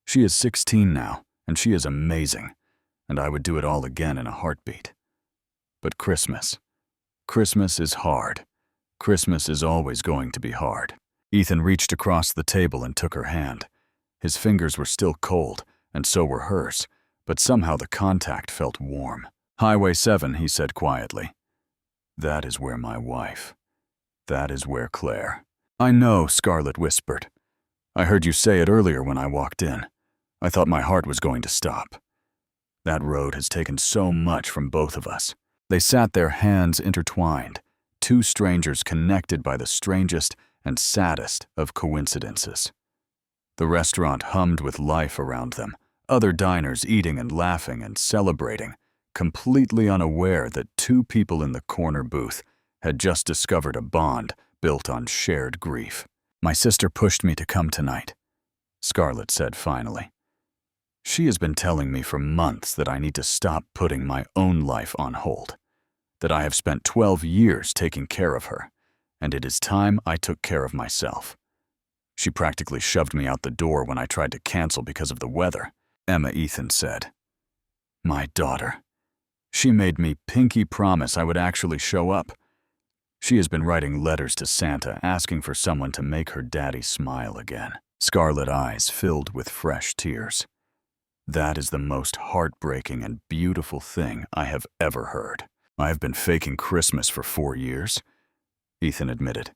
S1: She is 16 now, and she is amazing, and I would do it all again in a heartbeat. But Christmas is hard. Christmas is always going to be hard. Ethan reached across the table and took her hand. His fingers were still cold, and so were hers, but somehow the contact felt warm. Highway 7, he said quietly. That is where my wife. That is where Claire. I know, Scarlett whispered. I heard you say it earlier when I walked in. I thought my heart was going to stop. That road has taken so much from both of us. They sat there, hands intertwined, two strangers connected by the strangest and saddest of coincidences. The restaurant hummed with life around them, other diners eating and laughing and celebrating, completely unaware that two people in the corner booth had just discovered a bond built on shared grief. My sister pushed me to come tonight, Scarlett said finally. She has been telling me for months that I need to stop putting my own life on hold, that I have spent 12 years taking care of her, and it is time I took care of myself. She practically shoved me out the door when I tried to cancel because of the weather, Emma Ethan said. My daughter. She made me pinky promise I would actually show up. She has been writing letters to Santa asking for someone to make her daddy smile again. Scarlet eyes filled with fresh tears. That is the most heartbreaking and beautiful thing I have ever heard. I have been faking Christmas for 4 years, Ethan admitted,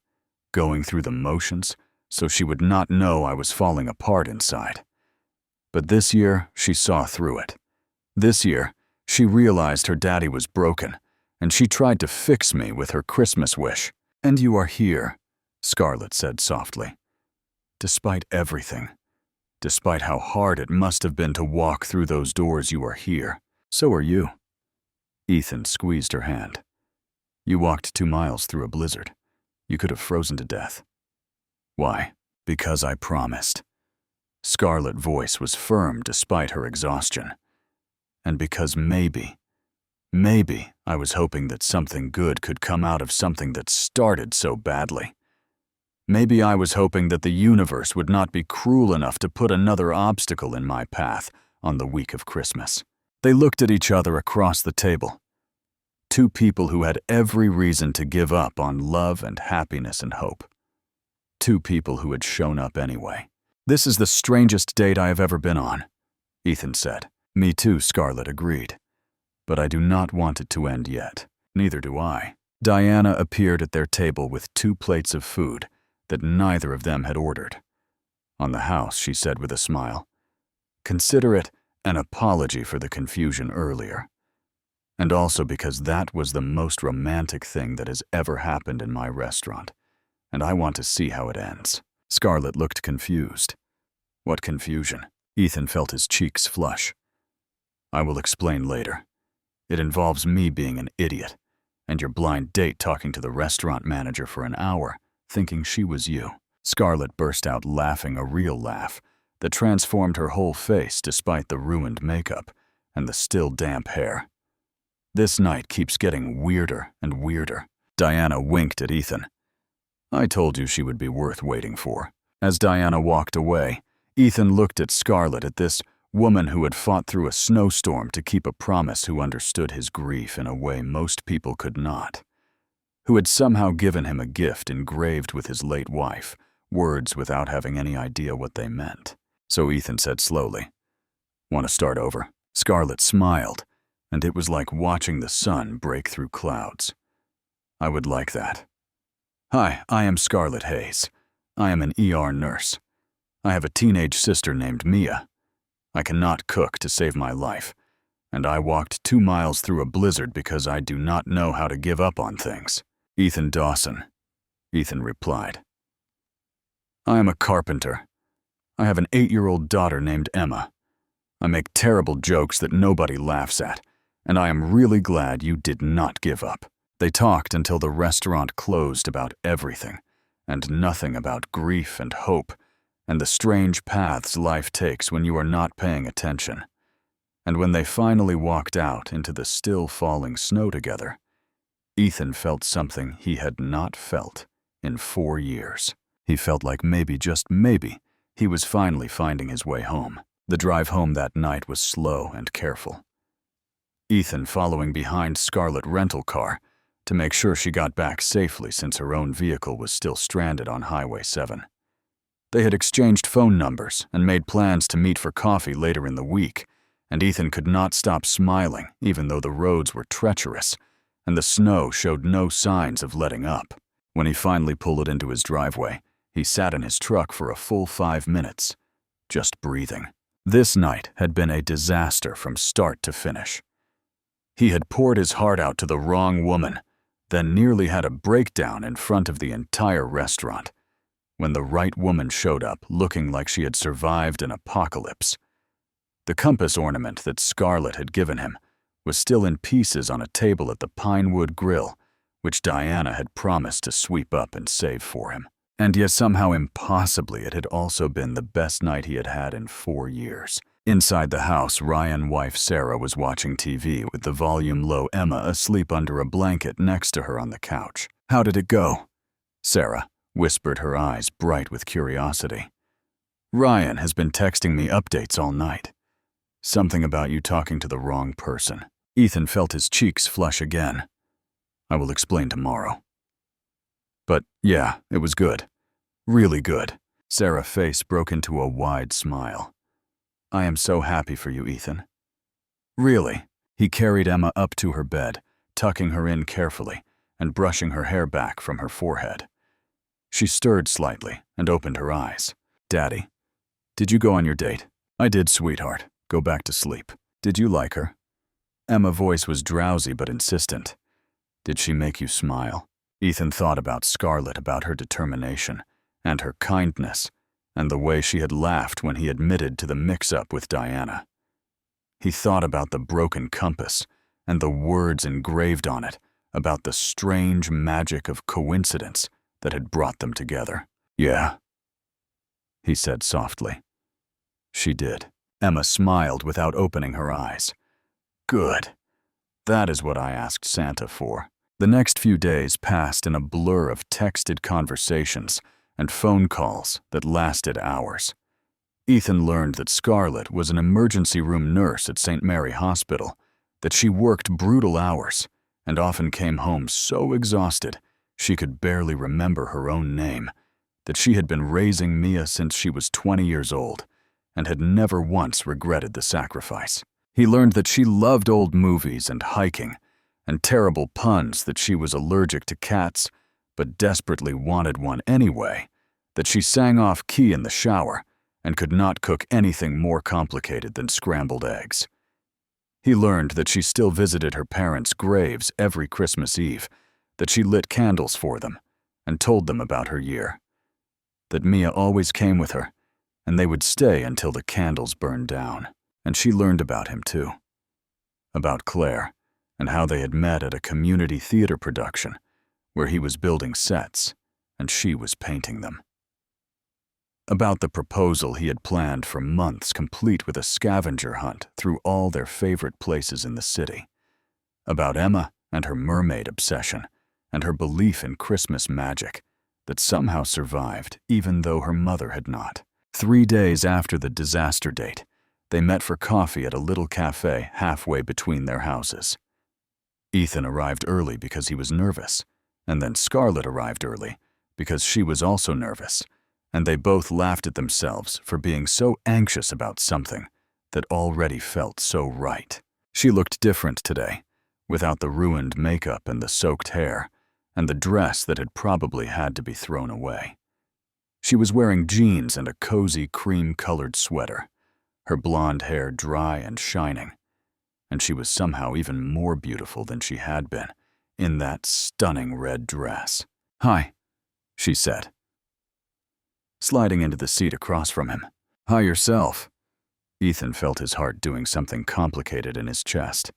S1: going through the motions so she would not know I was falling apart inside. But this year, she saw through it. This year, she realized her daddy was broken, and she tried to fix me with her Christmas wish. And you are here, Scarlett said softly. Despite everything, despite how hard it must have been to walk through those doors, you are here. So are you. Ethan squeezed her hand. You walked 2 miles through a blizzard. You could have frozen to death. Why? Because I promised. Scarlett's voice was firm despite her exhaustion. And because maybe I was hoping that something good could come out of something that started so badly. Maybe I was hoping that the universe would not be cruel enough to put another obstacle in my path on the week of Christmas. They looked at each other across the table. Two people who had every reason to give up on love and happiness and hope. Two people who had shown up anyway. This is the strangest date I have ever been on, Ethan said. Me too, Scarlett agreed. But I do not want it to end yet. Neither do I. Diana appeared at their table with 2 plates of food that neither of them had ordered. On the house, she said with a smile. Consider it an apology for the confusion earlier. And also because that was the most romantic thing that has ever happened in my restaurant, and I want to see how it ends. Scarlett looked confused. What confusion? Ethan felt his cheeks flush. I will explain later. It involves me being an idiot, and your blind date talking to the restaurant manager for an hour, thinking she was you. Scarlett burst out laughing, a real laugh that transformed her whole face despite the ruined makeup and the still damp hair. This night keeps getting weirder and weirder. Diana winked at Ethan. I told you she would be worth waiting for." As Diana walked away, Ethan looked at Scarlett, at this woman who had fought through a snowstorm to keep a promise, who understood his grief in a way most people could not, who had somehow given him a gift engraved with his late wife, words without having any idea what they meant. So Ethan said slowly, "Want to start over?" Scarlett smiled, and it was like watching the sun break through clouds. "I would like that." "Hi, I am Scarlett Hayes. I am an ER nurse. I have a teenage sister named Mia. I cannot cook to save my life, and I walked 2 miles through a blizzard because I do not know how to give up on things." "Ethan Dawson," Ethan replied. "I am a carpenter. I have an 8-year-old daughter named Emma. I make terrible jokes that nobody laughs at, and I am really glad you did not give up." They talked until the restaurant closed about everything, and nothing about grief and hope, and the strange paths life takes when you are not paying attention. And when they finally walked out into the still falling snow together, Ethan felt something he had not felt in 4 years. He felt like maybe, just maybe, he was finally finding his way home. The drive home that night was slow and careful. Ethan following behind Scarlett's rental car to make sure she got back safely, since her own vehicle was still stranded on Highway 7. They had exchanged phone numbers and made plans to meet for coffee later in the week, and Ethan could not stop smiling even though the roads were treacherous and the snow showed no signs of letting up. When he finally pulled it into his driveway, he sat in his truck for a full 5 minutes, just breathing. This night had been a disaster from start to finish. He had poured his heart out to the wrong woman, then nearly had a breakdown in front of the entire restaurant when the right woman showed up looking like she had survived an apocalypse. The compass ornament that Scarlett had given him was still in pieces on a table at the Pinewood Grill, which Diana had promised to sweep up and save for him. And yet somehow impossibly it had also been the best night he had had in 4 years. Inside the house, Ryan's wife Sarah was watching TV with the volume low, Emma asleep under a blanket next to her on the couch. "How did it go?" Sarah whispered, her eyes bright with curiosity. "Ryan has been texting me updates all night. Something about you talking to the wrong person." Ethan felt his cheeks flush again. "I will explain tomorrow." "But yeah, it was good. Really good." Sarah's face broke into a wide smile. "I am so happy for you, Ethan." "Really?" He carried Emma up to her bed, tucking her in carefully and brushing her hair back from her forehead. She stirred slightly and opened her eyes. "Daddy, did you go on your date?" "I did, sweetheart. Go back to sleep." "Did you like her?" Emma's voice was drowsy but insistent. "Did she make you smile?" Ethan thought about Scarlett, about her determination and her kindness, and the way she had laughed when he admitted to the mix-up with Diana. He thought about the broken compass and the words engraved on it, about the strange magic of coincidence that had brought them together. "Yeah," he said softly. "She did." Emma smiled without opening her eyes. "Good. That is what I asked Santa for." The next few days passed in a blur of texted conversations and phone calls that lasted hours. Ethan learned that Scarlett was an emergency room nurse at St. Mary Hospital, that she worked brutal hours and often came home so exhausted she could barely remember her own name, that she had been raising Mia since she was 20 years old and had never once regretted the sacrifice. He learned that she loved old movies and hiking, and terrible puns, that she was allergic to cats but desperately wanted one anyway, that she sang off key in the shower and could not cook anything more complicated than scrambled eggs. He learned that she still visited her parents' graves every Christmas Eve, that she lit candles for them and told them about her year, that Mia always came with her and they would stay until the candles burned down. And she learned about him too, about Claire, and how they had met at a community theater production where he was building sets and she was painting them. About the proposal he had planned for months, complete with a scavenger hunt through all their favorite places in the city. About Emma and her mermaid obsession and her belief in Christmas magic that somehow survived even though her mother had not. 3 days after the disaster date, they met for coffee at a little cafe halfway between their houses. Ethan arrived early because he was nervous, and then Scarlett arrived early because she was also nervous, and they both laughed at themselves for being so anxious about something that already felt so right. She looked different today, without the ruined makeup and the soaked hair, and the dress that had probably had to be thrown away. She was wearing jeans and a cozy cream-colored sweater, her blonde hair dry and shining, and she was somehow even more beautiful than she had been in that stunning red dress. "Hi," she said, sliding into the seat across from him. "Hi yourself." Ethan felt his heart doing something complicated in his chest.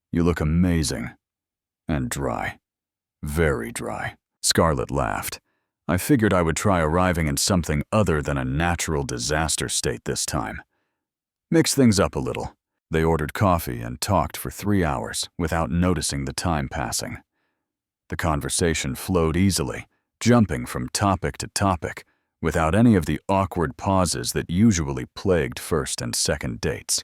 S1: "You look amazing." And dry. Very dry. Scarlett laughed. "I figured I would try arriving in something other than a natural disaster state this time. Mix things up a little." They ordered coffee and talked for 3 hours without noticing the time passing. The conversation flowed easily, jumping from topic to topic, without any of the awkward pauses that usually plagued first and second dates.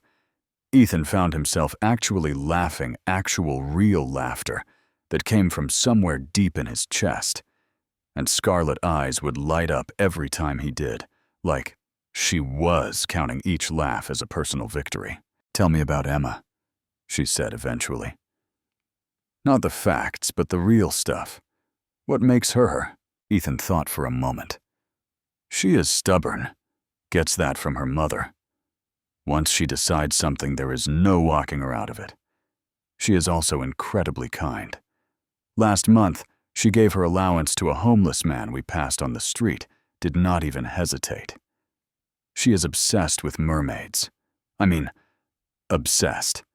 S1: Ethan found himself actually laughing actual real laughter that came from somewhere deep in his chest, and Scarlet eyes would light up every time he did, like she was counting each laugh as a personal victory. "Tell me about Emma," she said eventually. "Not the facts, but the real stuff. What makes her?" Ethan thought for a moment. "She is stubborn. Gets that from her mother. Once she decides something, there is no walking her out of it. She is also incredibly kind. Last month, she gave her allowance to a homeless man we passed on the street, did not even hesitate. She is obsessed with mermaids. Obsessed.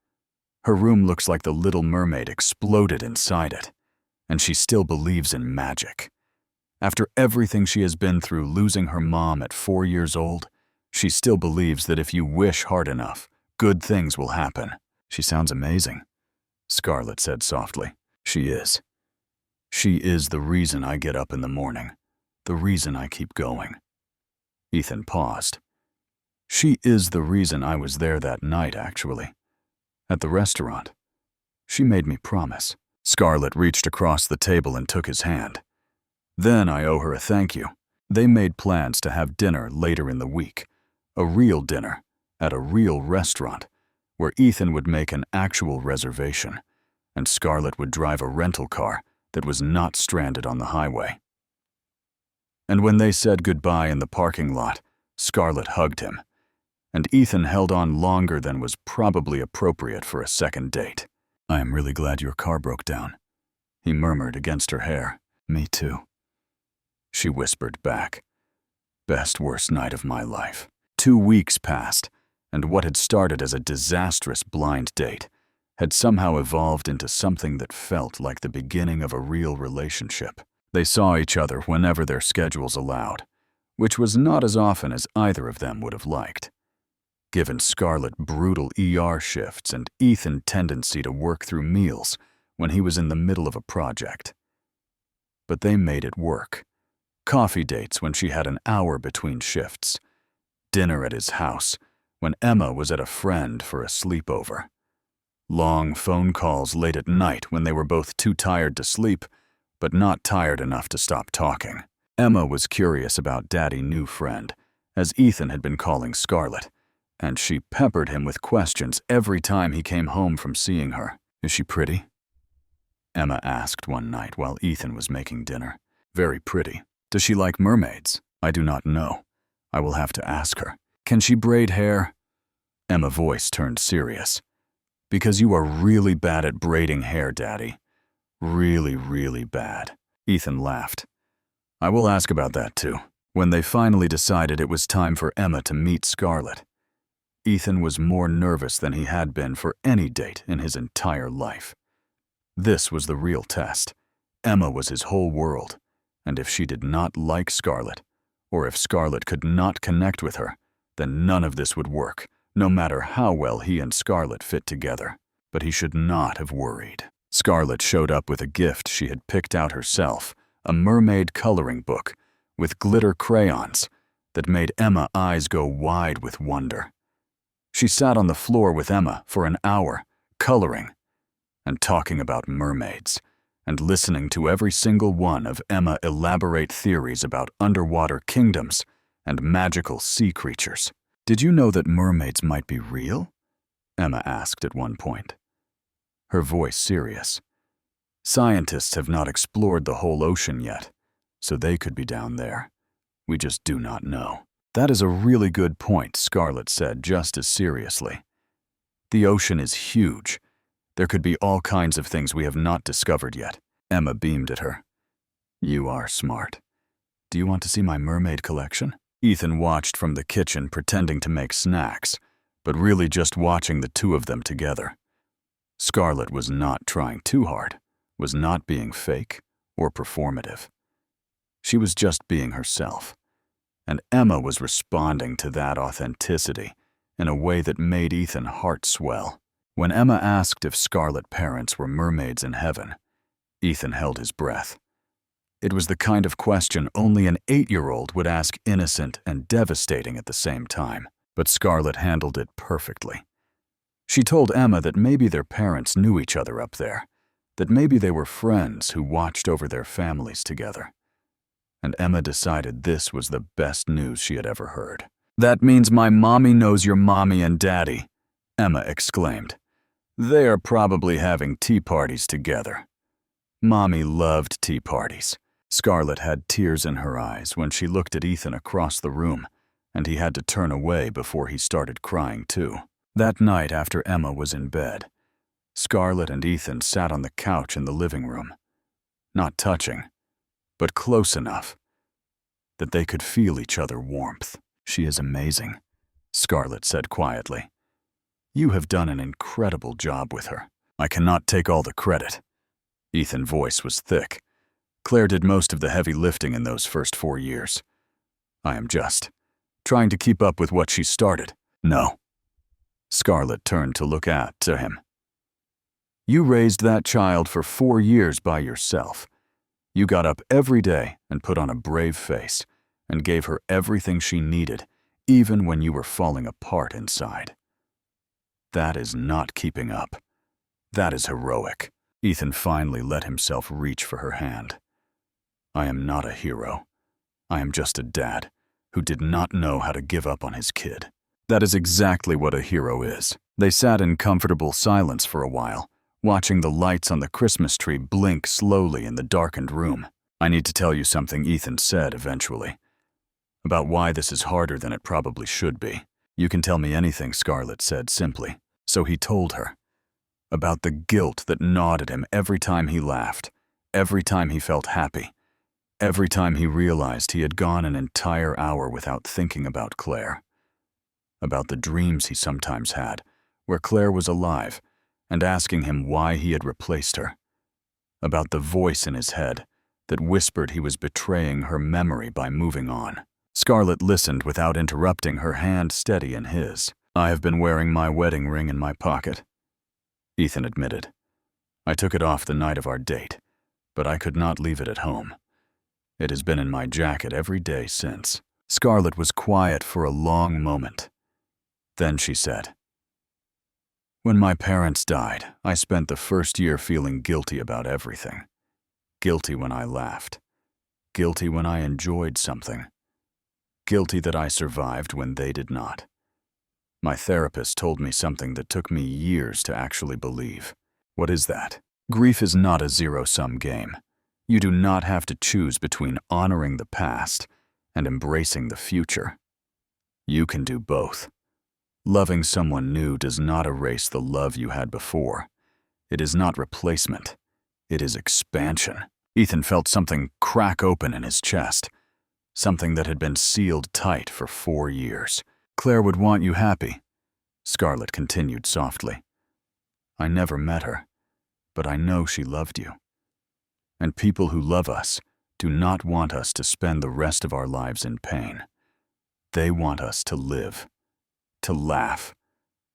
S1: Her room looks like the Little Mermaid exploded inside it, and she still believes in magic. After everything she has been through, losing her mom at 4 years old, she still believes that if you wish hard enough, good things will happen." "She sounds amazing," Scarlett said softly. "She is. She is the reason I get up in the morning, the reason I keep going." Ethan paused. "She is the reason I was there that night, actually. At the restaurant. She made me promise." Scarlett reached across the table and took his hand. "Then I owe her a thank you." They made plans to have dinner later in the week, a real dinner, at a real restaurant, where Ethan would make an actual reservation, and Scarlett would drive a rental car that was not stranded on the highway. And when they said goodbye in the parking lot, Scarlett hugged him, and Ethan held on longer than was probably appropriate for a second date. "I am really glad your car broke down," he murmured against her hair. "Me too," she whispered back. "Best worst night of my life." 2 weeks passed, and what had started as a disastrous blind date had somehow evolved into something that felt like the beginning of a real relationship. They saw each other whenever their schedules allowed, which was not as often as either of them would have liked. Given Scarlett brutal ER shifts and Ethan tendency to work through meals when he was in the middle of a project. But they made it work. Coffee dates when she had an hour between shifts. Dinner at his house when Emma was at a friend for a sleepover. Long phone calls late at night when they were both too tired to sleep, but not tired enough to stop talking. Emma was curious about Daddy's new friend, as Ethan had been calling Scarlett, and she peppered him with questions every time he came home from seeing her. "Is she pretty?" Emma asked one night while Ethan was making dinner. "Very pretty." "Does she like mermaids?" "I do not know. I will have to ask her." "Can she braid hair?" Emma's voice turned serious. "Because you are really bad at braiding hair, Daddy. Really, really bad." Ethan laughed. "I will ask about that too." When they finally decided it was time for Emma to meet Scarlett, Ethan was more nervous than he had been for any date in his entire life. This was the real test. Emma was his whole world, and if she did not like Scarlett, or if Scarlett could not connect with her, then none of this would work, no matter how well he and Scarlett fit together. But he should not have worried. Scarlett showed up with a gift she had picked out herself, a mermaid coloring book with glitter crayons that made Emma's eyes go wide with wonder. She sat on the floor with Emma for an hour, coloring and talking about mermaids, and listening to every single one of Emma elaborate theories about underwater kingdoms and magical sea creatures. "Did you know that mermaids might be real?" Emma asked at one point, her voice serious. "Scientists have not explored the whole ocean yet, so they could be down there. We just do not know." "That is a really good point," Scarlett said just as seriously. "The ocean is huge. There could be all kinds of things we have not discovered yet." Emma beamed at her. "You are smart. Do you want to see my mermaid collection?" Ethan watched from the kitchen, pretending to make snacks, but really just watching the two of them together. Scarlett was not trying too hard, was not being fake or performative. She was just being herself, and Emma was responding to that authenticity in a way that made Ethan's heart swell. When Emma asked if Scarlett's parents were mermaids in heaven, Ethan held his breath. It was the kind of question only an 8-year-old would ask, innocent and devastating at the same time, but Scarlett handled it perfectly. She told Emma that maybe their parents knew each other up there, that maybe they were friends who watched over their families together. And Emma decided this was the best news she had ever heard. "That means my mommy knows your mommy and daddy," Emma exclaimed. "They are probably having tea parties together." Mommy loved tea parties. Scarlett had tears in her eyes when she looked at Ethan across the room, and he had to turn away before he started crying too. That night after Emma was in bed, Scarlett and Ethan sat on the couch in the living room, not touching, but close enough that they could feel each other's warmth. "She is amazing," Scarlett said quietly. "You have done an incredible job with her." "I cannot take all the credit." Ethan's voice was thick. "Claire did most of the heavy lifting in those first 4 years. I am just trying to keep up with what she started." "No." Scarlett turned to look at him. "You raised that child for 4 years by yourself. You got up every day and put on a brave face and gave her everything she needed, even when you were falling apart inside. That is not keeping up. That is heroic." Ethan finally let himself reach for her hand. "I am not a hero. I am just a dad who did not know how to give up on his kid." That is exactly what a hero is. They sat in comfortable silence for a while, watching the lights on the Christmas tree blink slowly in the darkened room. "I need to tell you something," Ethan said eventually, "about why this is harder than it probably should be." "You can tell me anything," Scarlett said simply. So he told her about the guilt that gnawed at him every time he laughed, every time he felt happy, every time he realized he had gone an entire hour without thinking about Claire, about the dreams he sometimes had, where Claire was alive, and asking him why he had replaced her, about the voice in his head that whispered he was betraying her memory by moving on. Scarlett listened without interrupting, her hand steady in his. "I have been wearing my wedding ring in my pocket," Ethan admitted. "I took it off the night of our date, but I could not leave it at home. It has been in my jacket every day since." Scarlett was quiet for a long moment. Then she said, "When my parents died, I spent the first year feeling guilty about everything. Guilty when I laughed. Guilty when I enjoyed something. Guilty that I survived when they did not. My therapist told me something that took me years to actually believe." "What is that?" "Grief is not a zero-sum game. You do not have to choose between honoring the past and embracing the future. You can do both. Loving someone new does not erase the love you had before. It is not replacement. It is expansion." Ethan felt something crack open in his chest, something that had been sealed tight for 4 years. "Claire would want you happy," Scarlett continued softly. "I never met her, but I know she loved you. And people who love us do not want us to spend the rest of our lives in pain. They want us to live, to laugh,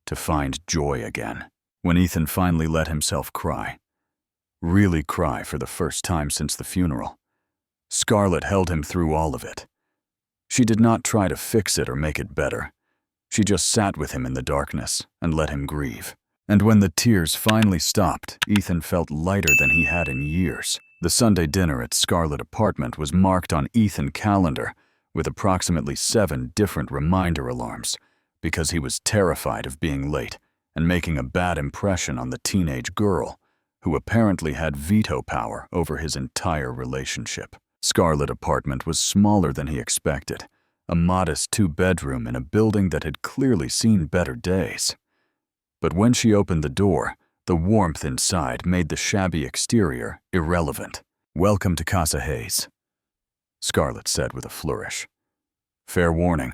S1: to find joy again." When Ethan finally let himself cry, really cry for the first time since the funeral, Scarlett held him through all of it. She did not try to fix it or make it better. She just sat with him in the darkness and let him grieve. And when the tears finally stopped, Ethan felt lighter than he had in years. The Sunday dinner at Scarlett apartment was marked on Ethan's calendar with approximately 7 different reminder alarms because he was terrified of being late and making a bad impression on the teenage girl who apparently had veto power over his entire relationship. Scarlett apartment was smaller than he expected, a modest 2-bedroom in a building that had clearly seen better days. But when she opened the door, the warmth inside made the shabby exterior irrelevant. "Welcome to Casa Hayes," Scarlett said with a flourish. "Fair warning.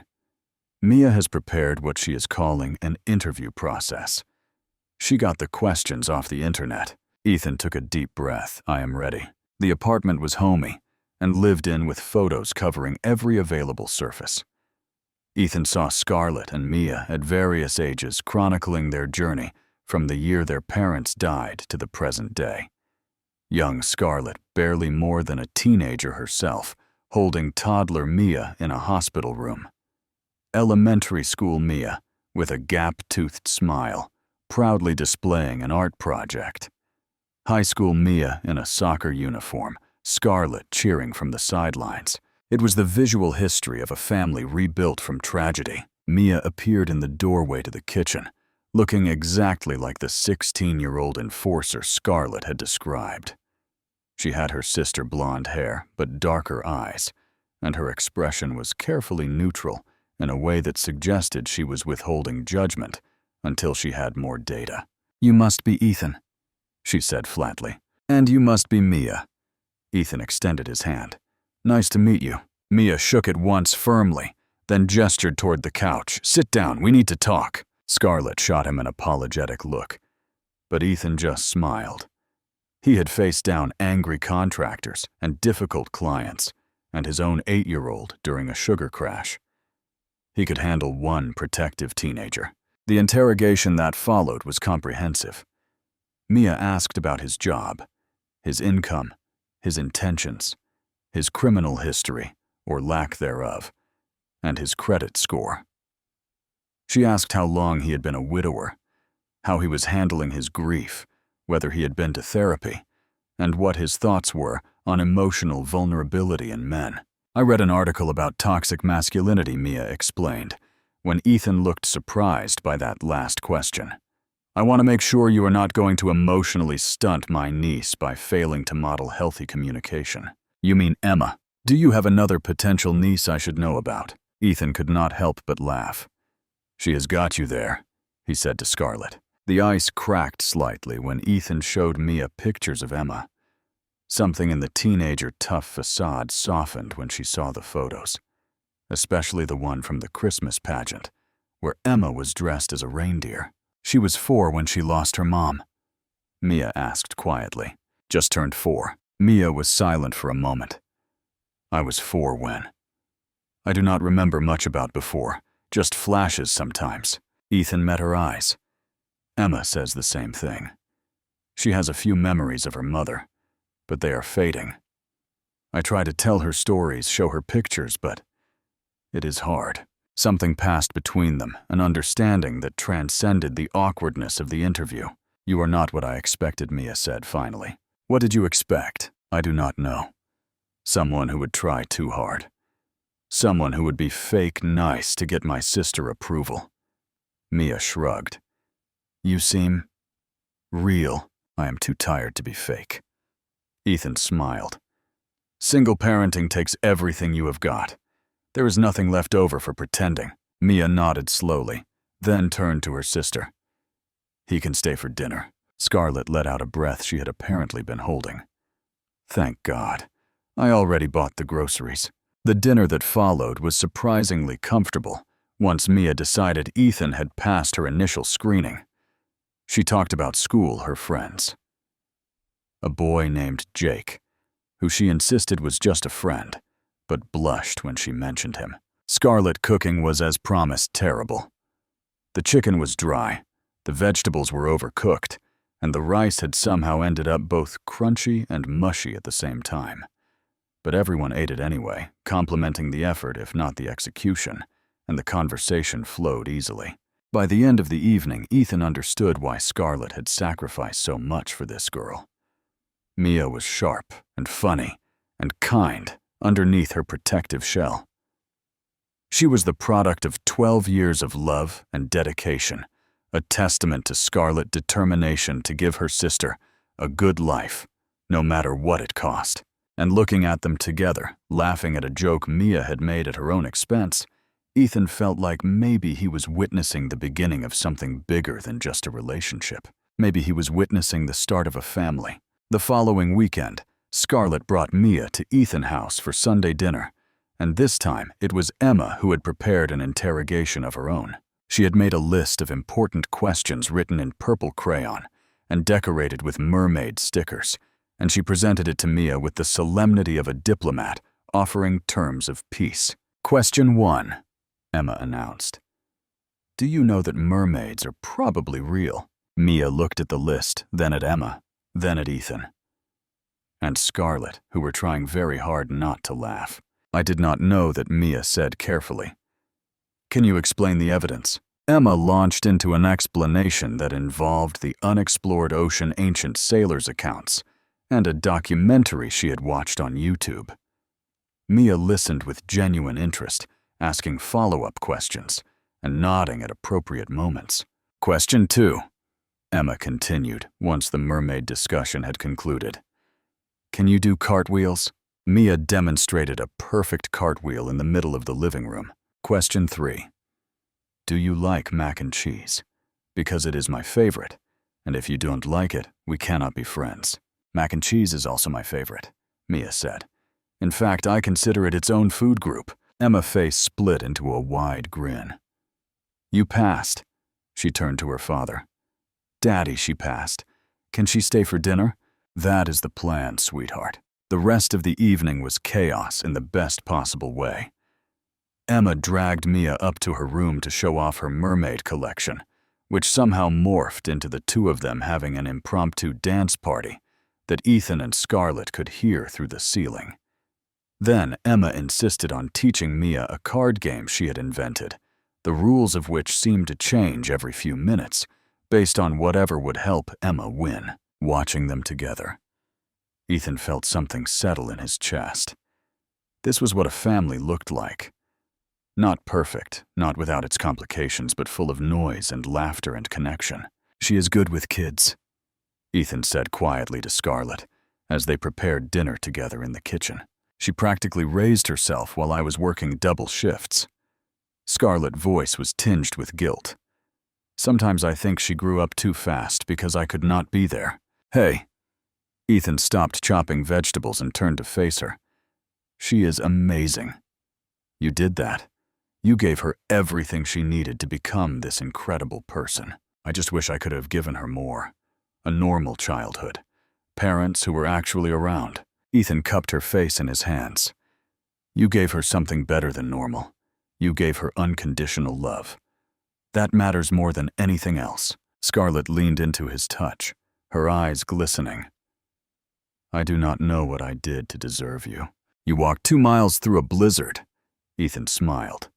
S1: Mia has prepared what she is calling an interview process. She got the questions off the internet." Ethan took a deep breath. "I am ready." The apartment was homey and lived in with photos covering every available surface. Ethan saw Scarlett and Mia at various ages chronicling their journey from the year their parents died to the present day. Young Scarlett, barely more than a teenager herself, holding toddler Mia in a hospital room. Elementary school Mia, with a gap-toothed smile, proudly displaying an art project. High school Mia in a soccer uniform, Scarlett cheering from the sidelines. It was the visual history of a family rebuilt from tragedy. Mia appeared in the doorway to the kitchen, looking exactly like the 16-year-old enforcer Scarlett had described. She had her sister blonde hair, but darker eyes, and her expression was carefully neutral in a way that suggested she was withholding judgment until she had more data. "You must be Ethan," she said flatly. "And you must be Mia." Ethan extended his hand. "Nice to meet you." Mia shook it once firmly, then gestured toward the couch. "Sit down, we need to talk." Scarlett shot him an apologetic look, but Ethan just smiled. He had faced down angry contractors and difficult clients, and his own 8-year-old during a sugar crash. He could handle one protective teenager. The interrogation that followed was comprehensive. Mia asked about his job, his income, his intentions, his criminal history, or lack thereof, and his credit score. She asked how long he had been a widower, how he was handling his grief, whether he had been to therapy, and what his thoughts were on emotional vulnerability in men. "I read an article about toxic masculinity," Mia explained, when Ethan looked surprised by that last question. "I want to make sure you are not going to emotionally stunt my niece by failing to model healthy communication." "You mean Emma? Do you have another potential niece I should know about?" Ethan could not help but laugh. "She has got you there," he said to Scarlett. The ice cracked slightly when Ethan showed Mia pictures of Emma. Something in the teenager tough facade softened when she saw the photos, especially the one from the Christmas pageant, where Emma was dressed as a reindeer. "She was 4 when she lost her mom?" Mia asked quietly. "Just turned 4. Mia was silent for a moment. "I was 4 when. I do not remember much about before, just flashes sometimes." Ethan met her eyes. "Emma says the same thing. She has a few memories of her mother, but they are fading. I try to tell her stories, show her pictures, but it is hard." Something passed between them, an understanding that transcended the awkwardness of the interview. "You are not what I expected," Mia said finally. "What did you expect?" "I do not know. Someone who would try too hard. Someone who would be fake nice to get my sister approval." Mia shrugged. "You seem real." "I am too tired to be fake." Ethan smiled. "Single parenting takes everything you have got. There is nothing left over for pretending." Mia nodded slowly, then turned to her sister. "He can stay for dinner." Scarlett let out a breath she had apparently been holding. "Thank God. I already bought the groceries." The dinner that followed was surprisingly comfortable once Mia decided Ethan had passed her initial screening. She talked about school, her friends. A boy named Jake, who she insisted was just a friend, but blushed when she mentioned him. Scarlett cooking was as promised terrible. The chicken was dry, the vegetables were overcooked, and the rice had somehow ended up both crunchy and mushy at the same time. but everyone ate it anyway, complimenting the effort if not the execution, and the conversation flowed easily. By the end of the evening, Ethan understood why Scarlett had sacrificed so much for this girl. Mia was sharp and funny and kind underneath her protective shell. She was the product of 12 years of love and dedication, a testament to Scarlett's determination to give her sister a good life, no matter what it cost. And looking at them together, laughing at a joke Mia had made at her own expense, Ethan felt like maybe he was witnessing the beginning of something bigger than just a relationship. Maybe he was witnessing the start of a family. The following weekend, Scarlett brought Mia to Ethan's house for Sunday dinner, and this time it was Emma who had prepared an interrogation of her own. She had made a list of important questions written in purple crayon and decorated with mermaid stickers, and she presented it to Mia with the solemnity of a diplomat offering terms of peace. Question 1, Emma announced. Do you know that mermaids are probably real? Mia looked at the list, then at Emma, then at Ethan. And Scarlett, who were trying very hard not to laugh. I did not know that, Mia said carefully. Can you explain the evidence? Emma launched into an explanation that involved the unexplored ocean ancient sailors' accounts and a documentary she had watched on YouTube. Mia listened with genuine interest, asking follow-up questions and nodding at appropriate moments. Question 2, Emma continued once the mermaid discussion had concluded. Can you do cartwheels? Mia demonstrated a perfect cartwheel in the middle of the living room. Question 3. Do you like mac and cheese? Because it is my favorite, and if you don't like it, we cannot be friends. Mac and cheese is also my favorite, Mia said. In fact, I consider it its own food group. Emma's face split into a wide grin. You passed. She turned to her father. Daddy, she passed. Can she stay for dinner? That is the plan, sweetheart. The rest of the evening was chaos in the best possible way. Emma dragged Mia up to her room to show off her mermaid collection, which somehow morphed into the two of them having an impromptu dance party that Ethan and Scarlett could hear through the ceiling. Then Emma insisted on teaching Mia a card game she had invented, the rules of which seemed to change every few minutes, based on whatever would help Emma win. Watching them together, Ethan felt something settle in his chest. This was what a family looked like. Not perfect, not without its complications, but full of noise and laughter and connection. She is good with kids, Ethan said quietly to Scarlett as they prepared dinner together in the kitchen. She practically raised herself while I was working double shifts. Scarlett's voice was tinged with guilt. Sometimes I think she grew up too fast because I could not be there. Hey. Ethan stopped chopping vegetables and turned to face her. She is amazing. You did that. You gave her everything she needed to become this incredible person. I just wish I could have given her more. A normal childhood. Parents who were actually around. Ethan cupped her face in his hands. You gave her something better than normal. You gave her unconditional love. That matters more than anything else. Scarlett leaned into his touch, her eyes glistening. I do not know what I did to deserve you. You walked 2 miles through a blizzard. Ethan smiled.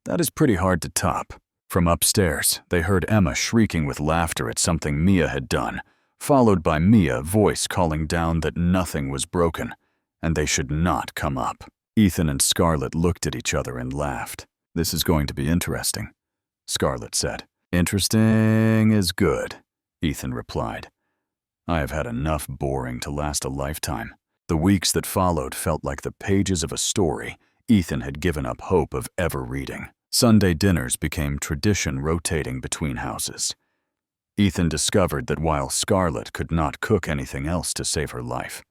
S1: That is pretty hard to top. From upstairs, they heard Emma shrieking with laughter at something Mia had done, followed by Mia's voice calling down that nothing was broken, and they should not come up. Ethan and Scarlett looked at each other and laughed. This is going to be interesting, Scarlett said. Interesting is good, Ethan replied. I have had enough boring to last a lifetime. The weeks that followed felt like the pages of a story Ethan had given up hope of ever reading. Sunday dinners became tradition rotating between houses. Ethan discovered that while Scarlett could not cook anything else to save her life,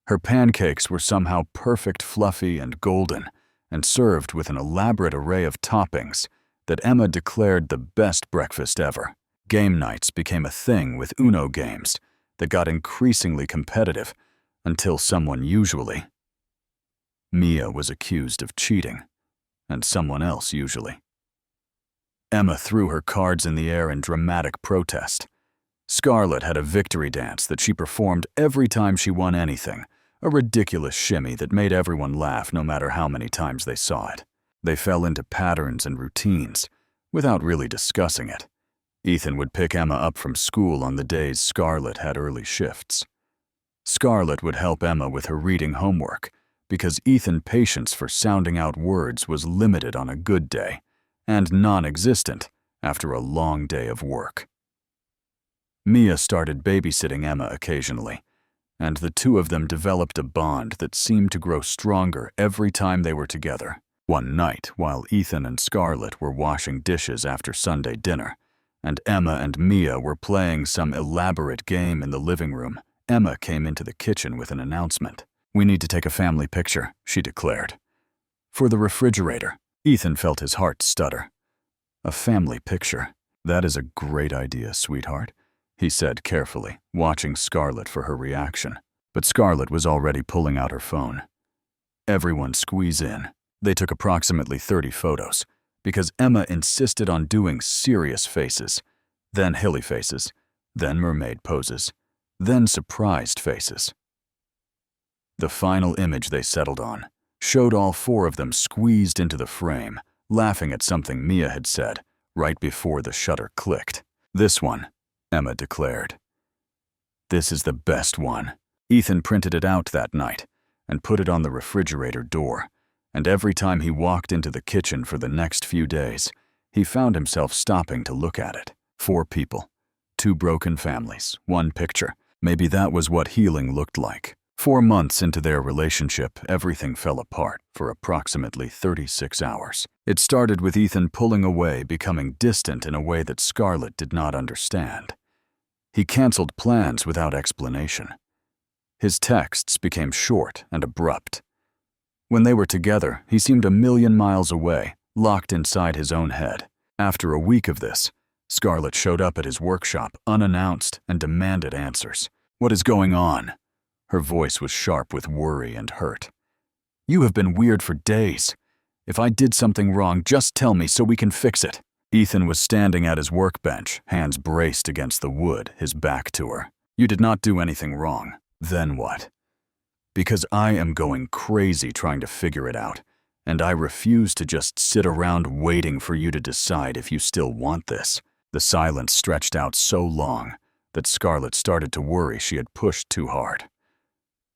S1: her pancakes were somehow perfect, fluffy, and golden, and served with an elaborate array of toppings that Emma declared the best breakfast ever. Game nights became a thing with Uno games that got increasingly competitive until someone, usually Mia, was accused of cheating, and someone else usually. Emma threw her cards in the air in dramatic protest. Scarlett had a victory dance that she performed every time she won anything, a ridiculous shimmy that made everyone laugh no matter how many times they saw it. They fell into patterns and routines without really discussing it. Ethan would pick Emma up from school on the days Scarlett had early shifts. Scarlett would help Emma with her reading homework because Ethan's patience for sounding out words was limited on a good day and non-existent after a long day of work. Mia started babysitting Emma occasionally, and the two of them developed a bond that seemed to grow stronger every time they were together. One night, while Ethan and Scarlett were washing dishes after Sunday dinner, and Emma and Mia were playing some elaborate game in the living room, Emma came into the kitchen with an announcement. "We need to take a family picture," she declared. "For the refrigerator." Ethan felt his heart stutter. "A family picture? That is a great idea, sweetheart," he said carefully, watching Scarlett for her reaction. But Scarlett was already pulling out her phone. Everyone squeeze in. They took approximately 30 photos, because Emma insisted on doing serious faces, then hilly faces, then mermaid poses, then surprised faces. The final image they settled on showed all four of them squeezed into the frame, laughing at something Mia had said right before the shutter clicked. "This one," Emma declared. "This is the best one." Ethan printed it out that night and put it on the refrigerator door, and every time he walked into the kitchen for the next few days, he found himself stopping to look at it. 4 people, 2 broken families, 1 picture. Maybe that was what healing looked like. 4 months into their relationship, everything fell apart for approximately 36 hours. It started with Ethan pulling away, becoming distant in a way that Scarlett did not understand. He canceled plans without explanation. His texts became short and abrupt. When they were together, he seemed a million miles away, locked inside his own head. After a week of this, Scarlett showed up at his workshop unannounced and demanded answers. "What is going on?" Her voice was sharp with worry and hurt. "You have been weird for days. If I did something wrong, just tell me so we can fix it." Ethan was standing at his workbench, hands braced against the wood, his back to her. "You did not do anything wrong." "Then what?" "Because I am going crazy trying to figure it out, and I refuse to just sit around waiting for you to decide if you still want this." The silence stretched out so long that Scarlett started to worry she had pushed too hard.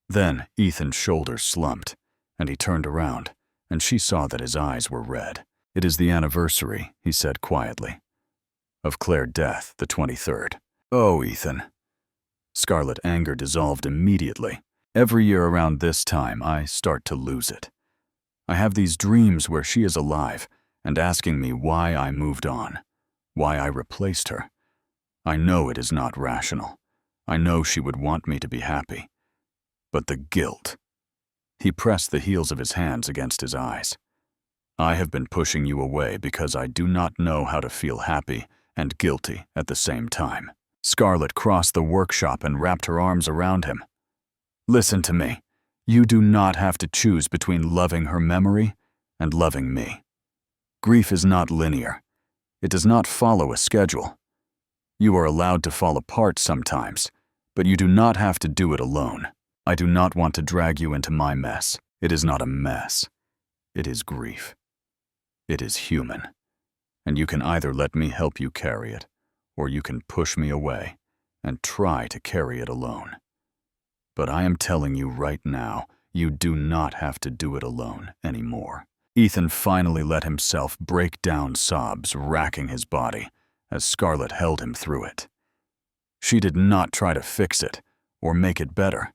S1: Then Ethan's shoulders slumped, and he turned around, and she saw that his eyes were red. "It is the anniversary," he said quietly, "of Claire's death, the 23rd. "Oh, Ethan." Scarlett's anger dissolved immediately. "Every year around this time, I start to lose it. I have these dreams where she is alive and asking me why I moved on, why I replaced her. I know it is not rational. I know she would want me to be happy. But the guilt." He pressed the heels of his hands against his eyes. "I have been pushing you away because I do not know how to feel happy and guilty at the same time." Scarlett crossed the workshop and wrapped her arms around him. "Listen to me. You do not have to choose between loving her memory and loving me. Grief is not linear. It does not follow a schedule. You are allowed to fall apart sometimes, but you do not have to do it alone. I do not want to drag you into my mess. It is not a mess. It is grief. It is human. And you can either let me help you carry it, or you can push me away and try to carry it alone. But I am telling you right now, you do not have to do it alone anymore." Ethan finally let himself break down, sobs racking his body as Scarlett held him through it. She did not try to fix it or make it better.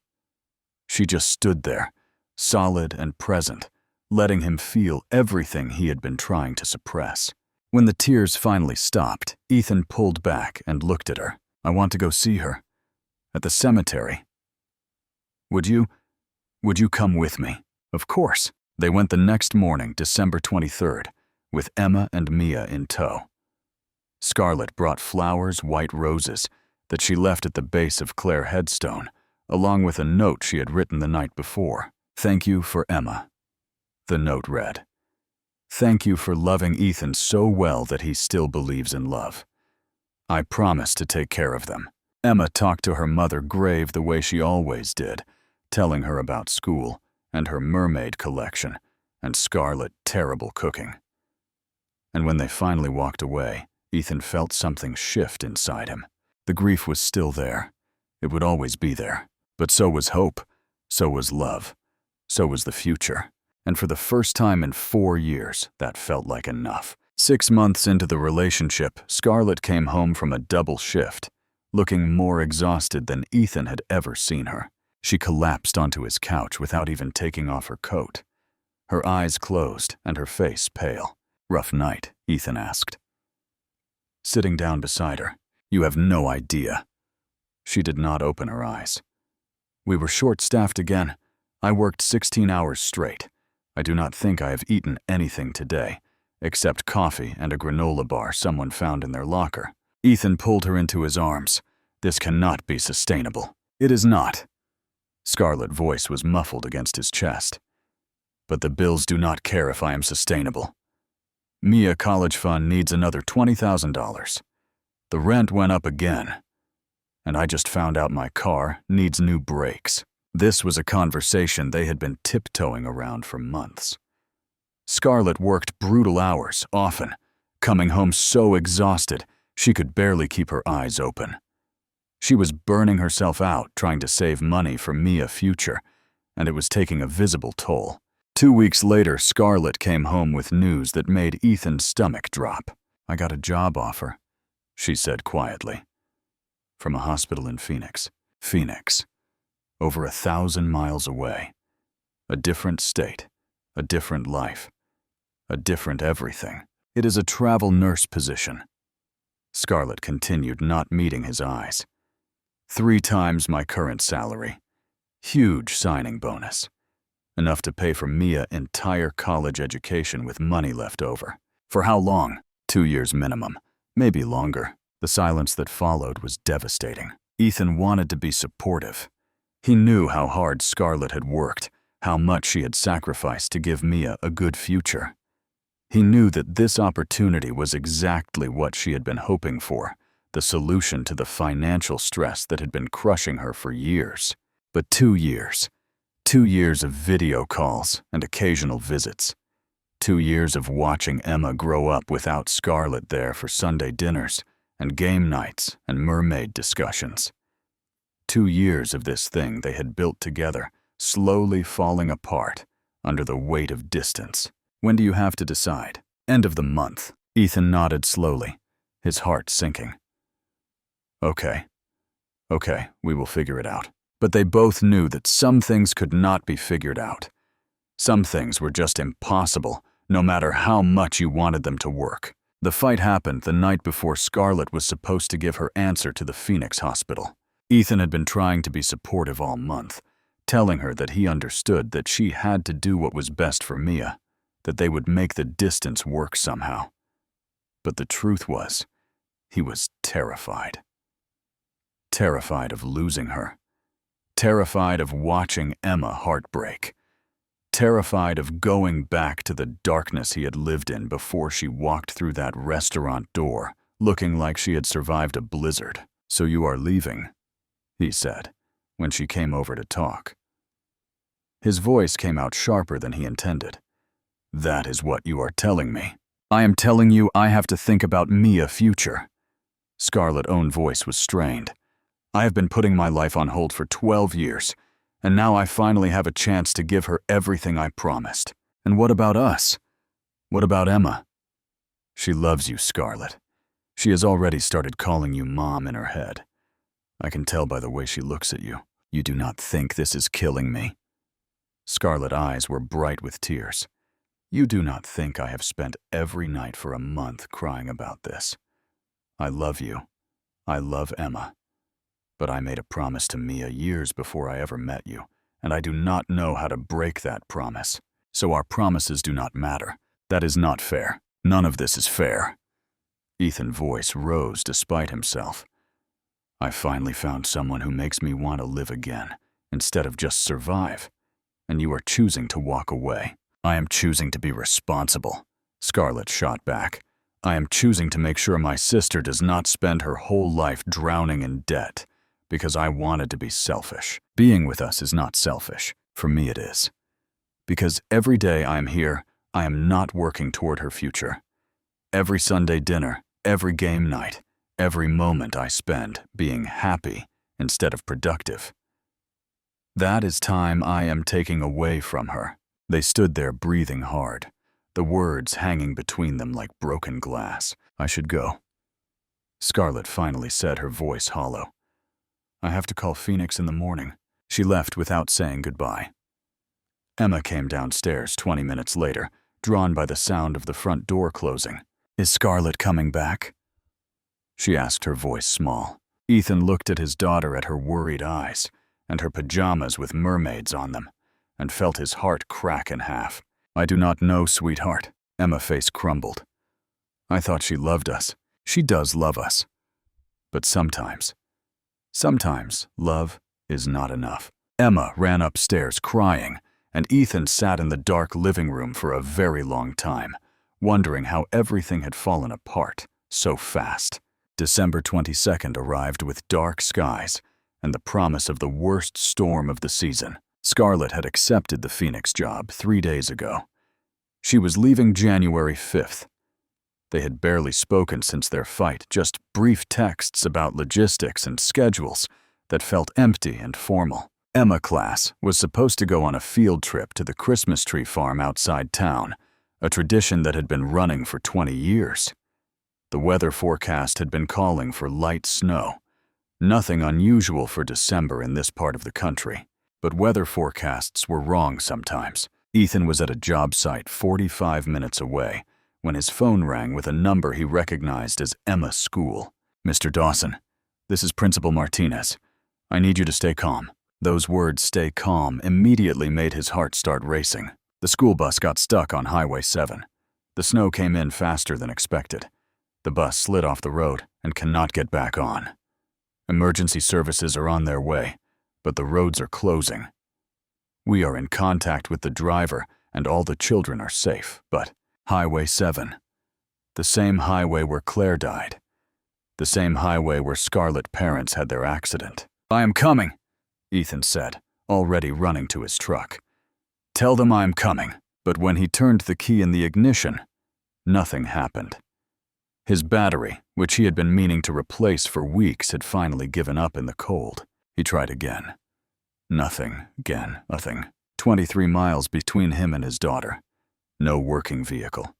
S1: She just stood there, solid and present, letting him feel everything he had been trying to suppress. When the tears finally stopped, Ethan pulled back and looked at her. "I want to go see her. At the cemetery. Would you come with me?" "Of course." They went the next morning, December 23rd, with Emma and Mia in tow. Scarlett brought flowers, white roses, that she left at the base of Claire's headstone, along with a note she had written the night before. "Thank you for Emma." The note read, "Thank you for loving Ethan so well that he still believes in love. I promise to take care of them." Emma talked to her mother grave the way she always did, telling her about school and her mermaid collection and Scarlett's terrible cooking. And when they finally walked away, Ethan felt something shift inside him. The grief was still there. It would always be there. But so was hope. So was love. So was the future. And for the first time in 4 years, that felt like enough. 6 months into the relationship, Scarlett came home from a double shift, looking more exhausted than Ethan had ever seen her. She collapsed onto his couch without even taking off her coat. Her eyes closed and her face pale. "Rough night?" Ethan asked. Sitting down beside her, "You have no idea." She did not open her eyes. "We were short-staffed again. I worked 16 hours straight. I do not think I have eaten anything today, except coffee and a granola bar someone found in their locker." Ethan pulled her into his arms. "This cannot be sustainable." "It is not." Scarlett's voice was muffled against his chest. "But the bills do not care if I am sustainable. Mia College Fund needs another $20,000. The rent went up again. And I just found out my car needs new brakes." This was a conversation they had been tiptoeing around for months. Scarlett worked brutal hours, often, coming home so exhausted she could barely keep her eyes open. She was burning herself out trying to save money for Mia's future, and it was taking a visible toll. 2 weeks later, Scarlett came home with news that made Ethan's stomach drop. "I got a job offer," she said quietly. "From a hospital in Phoenix. Phoenix. Over 1,000 miles away. A different state. A different life. A different everything. It is a travel nurse position." Scarlett continued, not meeting his eyes. 3 times my current salary. Huge signing bonus. Enough to pay for Mia's entire college education with money left over. For how long? 2 years minimum. Maybe longer. The silence that followed was devastating. Ethan wanted to be supportive. He knew how hard Scarlett had worked, how much she had sacrificed to give Mia a good future. He knew that this opportunity was exactly what she had been hoping for, the solution to the financial stress that had been crushing her for years. But 2 years. 2 years of video calls and occasional visits. 2 years of watching Emma grow up without Scarlett there for Sunday dinners and game nights and mermaid discussions. 2 years of this thing they had built together, slowly falling apart under the weight of distance. "When do you have to decide?" "End of the month." Ethan nodded slowly, his heart sinking. Okay, we will figure it out." But they both knew that some things could not be figured out. Some things were just impossible, no matter how much you wanted them to work. The fight happened the night before Scarlett was supposed to give her answer to the Phoenix hospital. Ethan had been trying to be supportive all month, telling her that he understood that she had to do what was best for Mia, that they would make the distance work somehow. But the truth was, he was terrified. Terrified of losing her. Terrified of watching Emma heartbreak. Terrified of going back to the darkness he had lived in before she walked through that restaurant door, looking like she had survived a blizzard. "So you are leaving," he said, when she came over to talk. His voice came out sharper than he intended. "That is what you are telling me." "I am telling you I have to think about Mia's future." Scarlett's own voice was strained. "I have been putting my life on hold for 12 years, and now I finally have a chance to give her everything I promised. And what about us? What about Emma?" "She loves you, Scarlett. She has already started calling you Mom in her head. I can tell by the way she looks at you. You do not think this is killing me?" Scarlett's eyes were bright with tears. "You do not think I have spent every night for a month crying about this. I love you. I love Emma. But I made a promise to Mia years before I ever met you, and I do not know how to break that promise. So our promises do not matter. That is not fair. None of this is fair." Ethan's voice rose despite himself. "I finally found someone who makes me want to live again, instead of just survive. And you are choosing to walk away." "I am choosing to be responsible," Scarlett shot back. "I am choosing to make sure my sister does not spend her whole life drowning in debt, because I wanted to be selfish. Being with us is not selfish. For me it is. Because every day I am here, I am not working toward her future. Every Sunday dinner, every game night, every moment I spend being happy instead of productive. That is time I am taking away from her. They stood there breathing hard, the words hanging between them like broken glass. I should go. Scarlett finally said, her voice hollow. I have to call Phoenix in the morning. She left without saying goodbye. Emma came downstairs 20 minutes later, drawn by the sound of the front door closing. Is Scarlett coming back? She asked, her voice small. Ethan looked at his daughter, at her worried eyes, and her pajamas with mermaids on them, and felt his heart crack in half. I do not know, sweetheart. Emma's face crumbled. I thought she loved us. She does love us. But sometimes love is not enough. Emma ran upstairs crying, and Ethan sat in the dark living room for a very long time, wondering how everything had fallen apart so fast. December 22nd arrived with dark skies and the promise of the worst storm of the season. Scarlett had accepted the Phoenix job 3 days ago. She was leaving January 5th. They had barely spoken since their fight, just brief texts about logistics and schedules that felt empty and formal. Emma's class was supposed to go on a field trip to the Christmas tree farm outside town, a tradition that had been running for 20 years. The weather forecast had been calling for light snow. Nothing unusual for December in this part of the country, but weather forecasts were wrong sometimes. Ethan was at a job site 45 minutes away when his phone rang with a number he recognized as Emma's school. Mr. Dawson, this is Principal Martinez. I need you to stay calm. Those words, stay calm, immediately made his heart start racing. The school bus got stuck on Highway 7. The snow came in faster than expected. The bus slid off the road and cannot get back on. Emergency services are on their way, but the roads are closing. We are in contact with the driver and all the children are safe, but Highway 7, the same highway where Claire died, the same highway where Scarlett's parents had their accident. I am coming, Ethan said, already running to his truck. Tell them I am coming. But when he turned the key in the ignition, nothing happened. His battery, which he had been meaning to replace for weeks, had finally given up in the cold. He tried again. Nothing, again, nothing. 23 miles between him and his daughter. No working vehicle.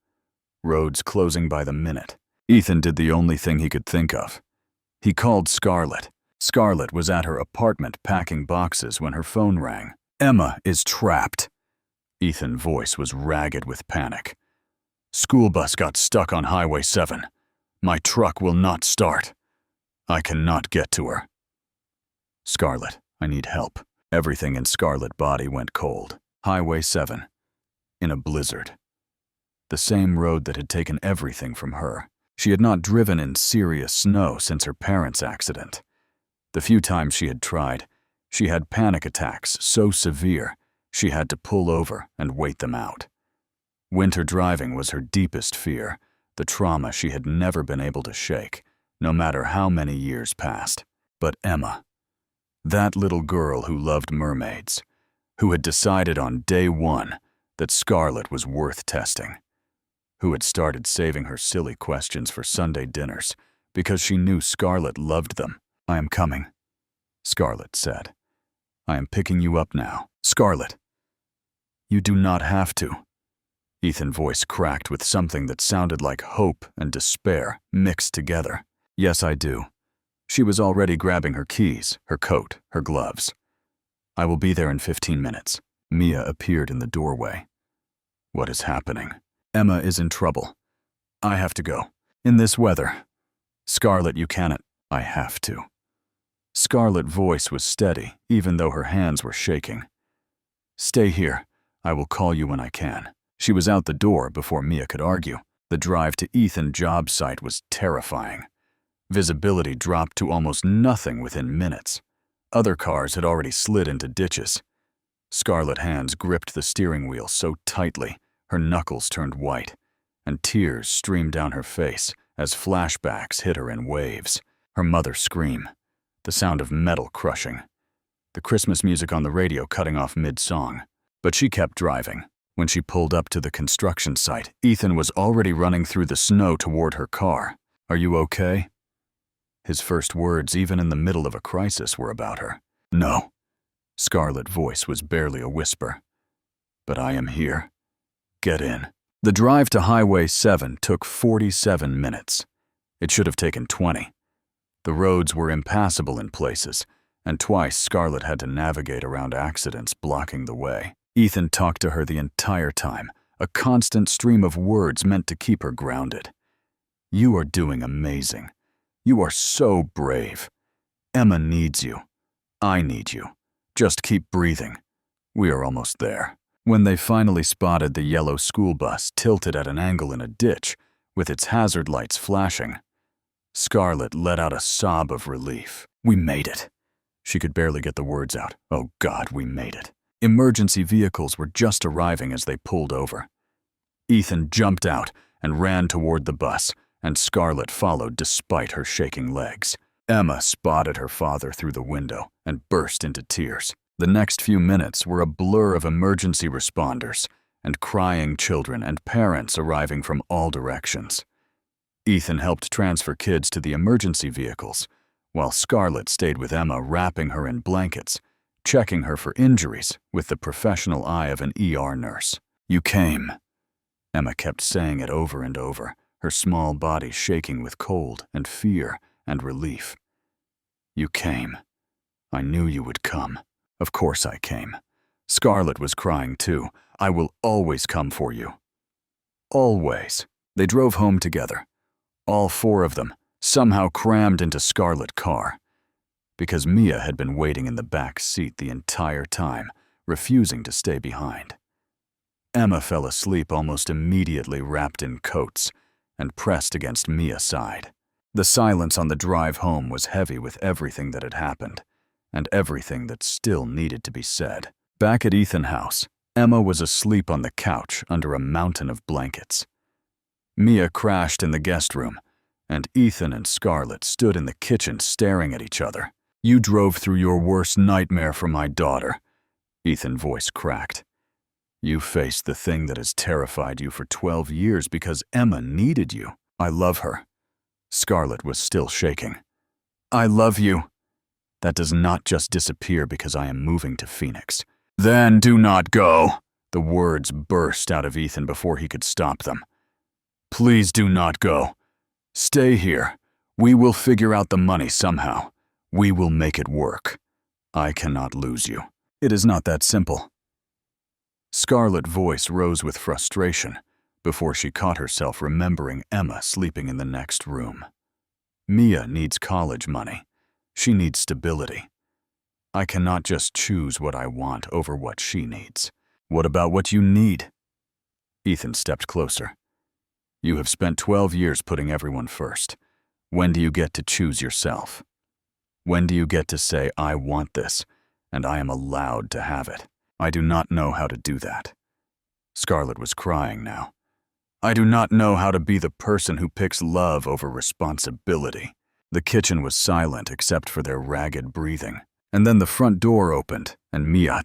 S1: Roads closing by the minute. Ethan did the only thing he could think of. He called Scarlett. Scarlett was at her apartment packing boxes when her phone rang. Emma is trapped. Ethan's voice was ragged with panic. School bus got stuck on Highway 7. My truck will not start. I cannot get to her. Scarlett, I need help. Everything in Scarlett's body went cold. Highway 7. In a blizzard. The same road that had taken everything from her. She had not driven in serious snow since her parents' accident. The few times she had tried, she had panic attacks so severe she had to pull over and wait them out. Winter driving was her deepest fear, the trauma she had never been able to shake, no matter how many years passed. But Emma, that little girl who loved mermaids, who had decided on day one that Scarlett was worth testing, who had started saving her silly questions for Sunday dinners because she knew Scarlett loved them. I am coming, Scarlett said. I am picking you up now. Scarlett, you do not have to. Ethan's voice cracked with something that sounded like hope and despair mixed together. Yes, I do. She was already grabbing her keys, her coat, her gloves. I will be there in 15 minutes. Mia appeared in the doorway. What is happening? Emma is in trouble. I have to go. In this weather. Scarlett, you cannot. I have to. Scarlett's voice was steady, even though her hands were shaking. Stay here. I will call you when I can. She was out the door before Mia could argue. The drive to Ethan's job site was terrifying. Visibility dropped to almost nothing within minutes. Other cars had already slid into ditches. Scarlett's hands gripped the steering wheel so tightly, her knuckles turned white, and tears streamed down her face as flashbacks hit her in waves. Her mother's scream, the sound of metal crushing, the Christmas music on the radio cutting off mid-song. But she kept driving. When she pulled up to the construction site, Ethan was already running through the snow toward her car. "Are you okay?" His first words, even in the middle of a crisis, were about her. "No." Scarlett's voice was barely a whisper. "But I am here. Get in." The drive to Highway 7 took 47 minutes. It should have taken 20. The roads were impassable in places, and twice Scarlett had to navigate around accidents blocking the way. Ethan talked to her the entire time, a constant stream of words meant to keep her grounded. "You are doing amazing. You are so brave. Emma needs you. I need you. Just keep breathing. We are almost there." When they finally spotted the yellow school bus tilted at an angle in a ditch, with its hazard lights flashing, Scarlett let out a sob of relief. "We made it." She could barely get the words out. "Oh God, we made it." Emergency vehicles were just arriving as they pulled over. Ethan jumped out and ran toward the bus, and Scarlett followed despite her shaking legs. Emma spotted her father through the window and burst into tears. The next few minutes were a blur of emergency responders and crying children and parents arriving from all directions. Ethan helped transfer kids to the emergency vehicles, while Scarlett stayed with Emma, wrapping her in blankets, checking her for injuries with the professional eye of an ER nurse. "You came." Emma kept saying it over and over, her small body shaking with cold and fear and relief. "You came. I knew you would come. Of course I came." Scarlett was crying too. "I will always come for you." Always. They drove home together, all four of them, somehow crammed into Scarlett's car, because Mia had been waiting in the back seat the entire time, refusing to stay behind. Emma fell asleep almost immediately, wrapped in coats and pressed against Mia's side. The silence on the drive home was heavy with everything that had happened, and everything that still needed to be said. Back at Ethan's house, Emma was asleep on the couch under a mountain of blankets. Mia crashed in the guest room, and Ethan and Scarlett stood in the kitchen staring at each other. "You drove through your worst nightmare for my daughter," Ethan's voice cracked. "You faced the thing that has terrified you for 12 years because Emma needed you." "I love her." Scarlett was still shaking. "I love you. That does not just disappear because I am moving to Phoenix." "Then do not go." The words burst out of Ethan before he could stop them. "Please do not go. Stay here. We will figure out the money somehow. We will make it work. I cannot lose you." "It is not that simple." Scarlett's voice rose with frustration before she caught herself remembering Emma sleeping in the next room. "Mia needs college money. She needs stability. I cannot just choose what I want over what she needs." "What about what you need?" Ethan stepped closer. "You have spent 12 years putting everyone first. When do you get to choose yourself? When do you get to say, 'I want this, and I am allowed to have it'?" "I do not know how to do that." Scarlett was crying now. "I do not know how to be the person who picks love over responsibility." The kitchen was silent except for their ragged breathing, and then the front door opened, and Mia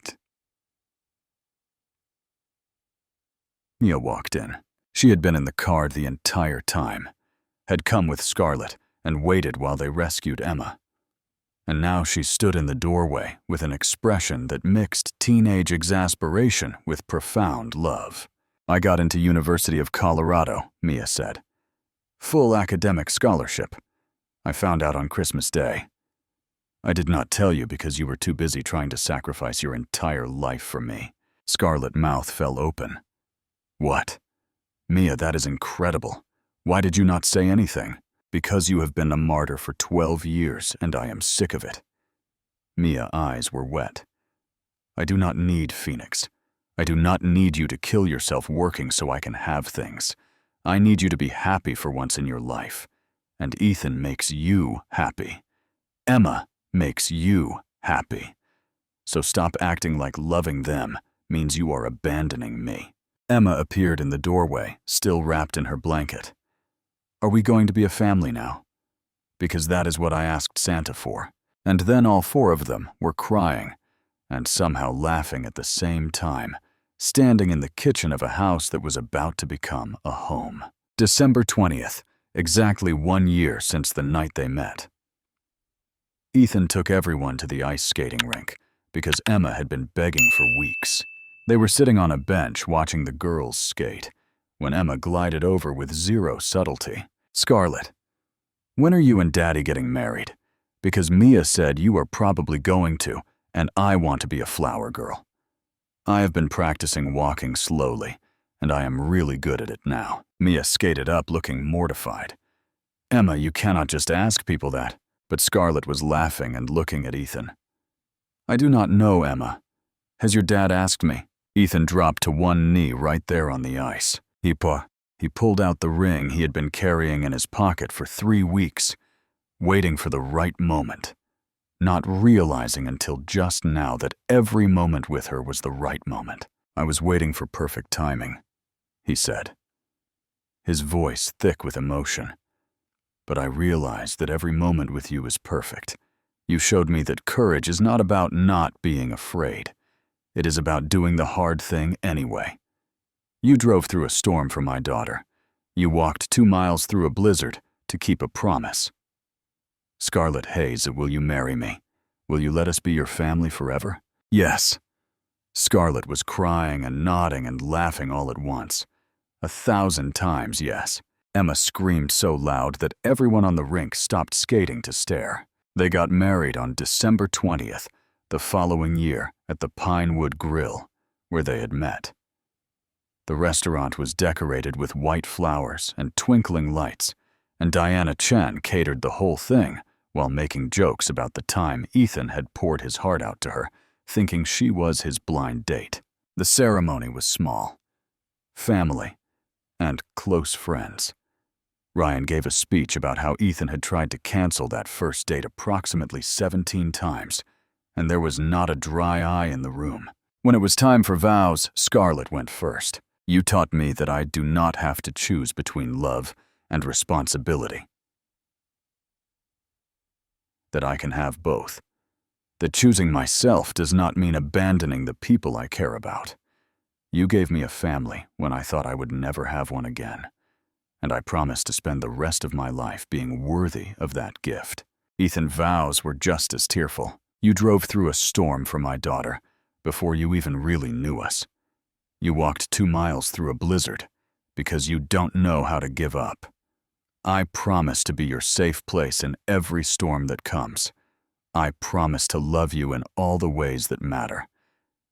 S1: walked in. She had been in the car the entire time, had come with Scarlett, and waited while they rescued Emma. And now she stood in the doorway with an expression that mixed teenage exasperation with profound love. "I got into University of Colorado," Mia said. "Full academic scholarship. I found out on Christmas Day. I did not tell you because you were too busy trying to sacrifice your entire life for me." Scarlett's mouth fell open. "What? Mia, that is incredible. Why did you not say anything?" "Because you have been a martyr for 12 years, and I am sick of it." Mia's eyes were wet. "I do not need Phoenix. I do not need you to kill yourself working so I can have things. I need you to be happy for once in your life. And Ethan makes you happy. Emma makes you happy. So stop acting like loving them means you are abandoning me." Emma appeared in the doorway, still wrapped in her blanket. "Are we going to be a family now? Because that is what I asked Santa for, And then all four of them were crying, and somehow laughing at the same time, standing in the kitchen of a house that was about to become a home. December 20th, exactly 1 year since the night they met. Ethan took everyone to the ice skating rink because Emma had been begging for weeks. They were sitting on a bench watching the girls skate when Emma glided over with zero subtlety. "Scarlett, when are you and Daddy getting married? Because Mia said you are probably going to, and I want to be a flower girl. I have been practicing walking slowly, and I am really good at it now." Mia skated up looking mortified. "Emma, you cannot just ask people that." But Scarlett was laughing and looking at Ethan. "I do not know, Emma. Has your dad asked me?" Ethan dropped to one knee right there on the ice. He pulled out the ring he had been carrying in his pocket for 3 weeks, waiting for the right moment, not realizing until just now that every moment with her was the right moment. "I was waiting for perfect timing," he said, his voice thick with emotion. "But I realized that every moment with you is perfect. You showed me that courage is not about not being afraid. It is about doing the hard thing anyway. You drove through a storm for my daughter. You walked 2 miles through a blizzard to keep a promise. Scarlett Hayes, will you marry me? Will you let us be your family forever?" "Yes." Scarlett was crying and nodding and laughing all at once. 1,000 times yes. Emma screamed so loud that everyone on the rink stopped skating to stare. They got married on December 20th, the following year, at the Pinewood Grill, where they had met. The restaurant was decorated with white flowers and twinkling lights, and Diana Chen catered the whole thing while making jokes about the time Ethan had poured his heart out to her, thinking she was his blind date. The ceremony was small. Family and close friends. Ryan gave a speech about how Ethan had tried to cancel that first date approximately 17 times, and there was not a dry eye in the room. When it was time for vows, Scarlett went first. "You taught me that I do not have to choose between love and responsibility. That I can have both. That choosing myself does not mean abandoning the people I care about. You gave me a family when I thought I would never have one again, and I promise to spend the rest of my life being worthy of that gift." Ethan's vows were just as tearful. "You drove through a storm for my daughter before you even really knew us. You walked 2 miles through a blizzard because you don't know how to give up. I promise to be your safe place in every storm that comes. I promise to love you in all the ways that matter.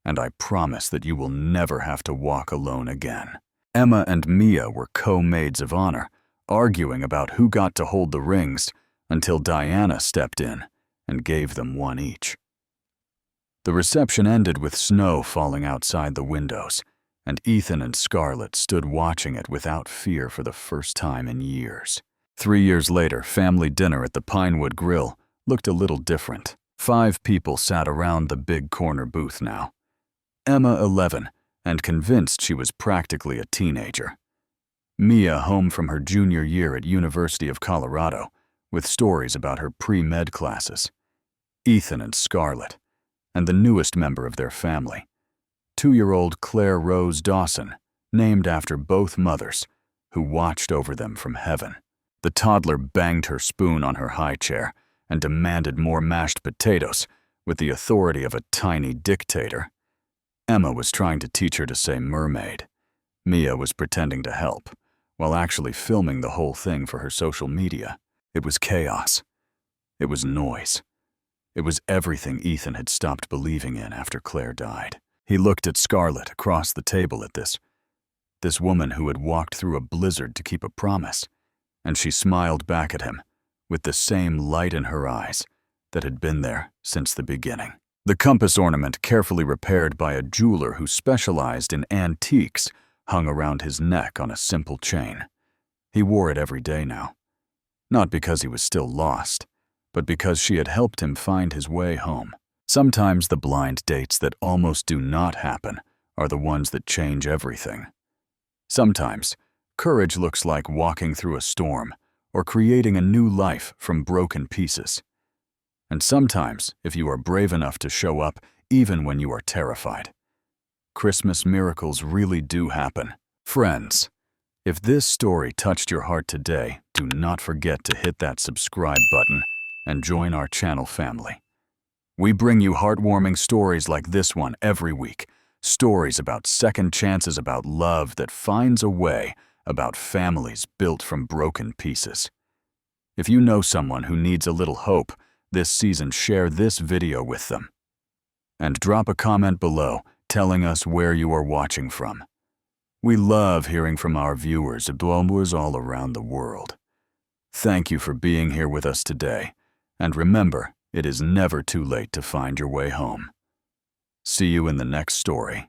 S1: And I promise that you will never have to walk alone again." Emma and Mia were co-maids of honor, arguing about who got to hold the rings until Diana stepped in and gave them one each. The reception ended with snow falling outside the windows, and Ethan and Scarlett stood watching it without fear for the first time in years. 3 years later, family dinner at the Pinewood Grill looked a little different. 5 people sat around the big corner booth now. Emma, 11, and convinced she was practically a teenager. Mia, home from her junior year at University of Colorado, with stories about her pre-med classes. Ethan and Scarlett, and the newest member of their family, 2-year-old Claire Rose Dawson, named after both mothers, who watched over them from heaven. The toddler banged her spoon on her high chair and demanded more mashed potatoes with the authority of a tiny dictator. Emma was trying to teach her to say mermaid. Mia was pretending to help, while actually filming the whole thing for her social media. It was chaos. It was noise. It was everything Ethan had stopped believing in after Claire died. He looked at Scarlett across the table at this woman who had walked through a blizzard to keep a promise, and she smiled back at him with the same light in her eyes that had been there since the beginning. The compass ornament, carefully repaired by a jeweler who specialized in antiques, hung around his neck on a simple chain. He wore it every day now, not because he was still lost, but because she had helped him find his way home. Sometimes the blind dates that almost do not happen are the ones that change everything. Sometimes, courage looks like walking through a storm or creating a new life from broken pieces. And sometimes, if you are brave enough to show up even when you are terrified. Christmas miracles really do happen. Friends, if this story touched your heart today, do not forget to hit that subscribe button and join our channel family. We bring you heartwarming stories like this one every week. Stories about second chances, about love that finds a way, about families built from broken pieces. If you know someone who needs a little hope this season, share this video with them. And drop a comment below telling us where you are watching from. We love hearing from our viewers all around the world. Thank you for being here with us today. And remember, it is never too late to find your way home. See you in the next story.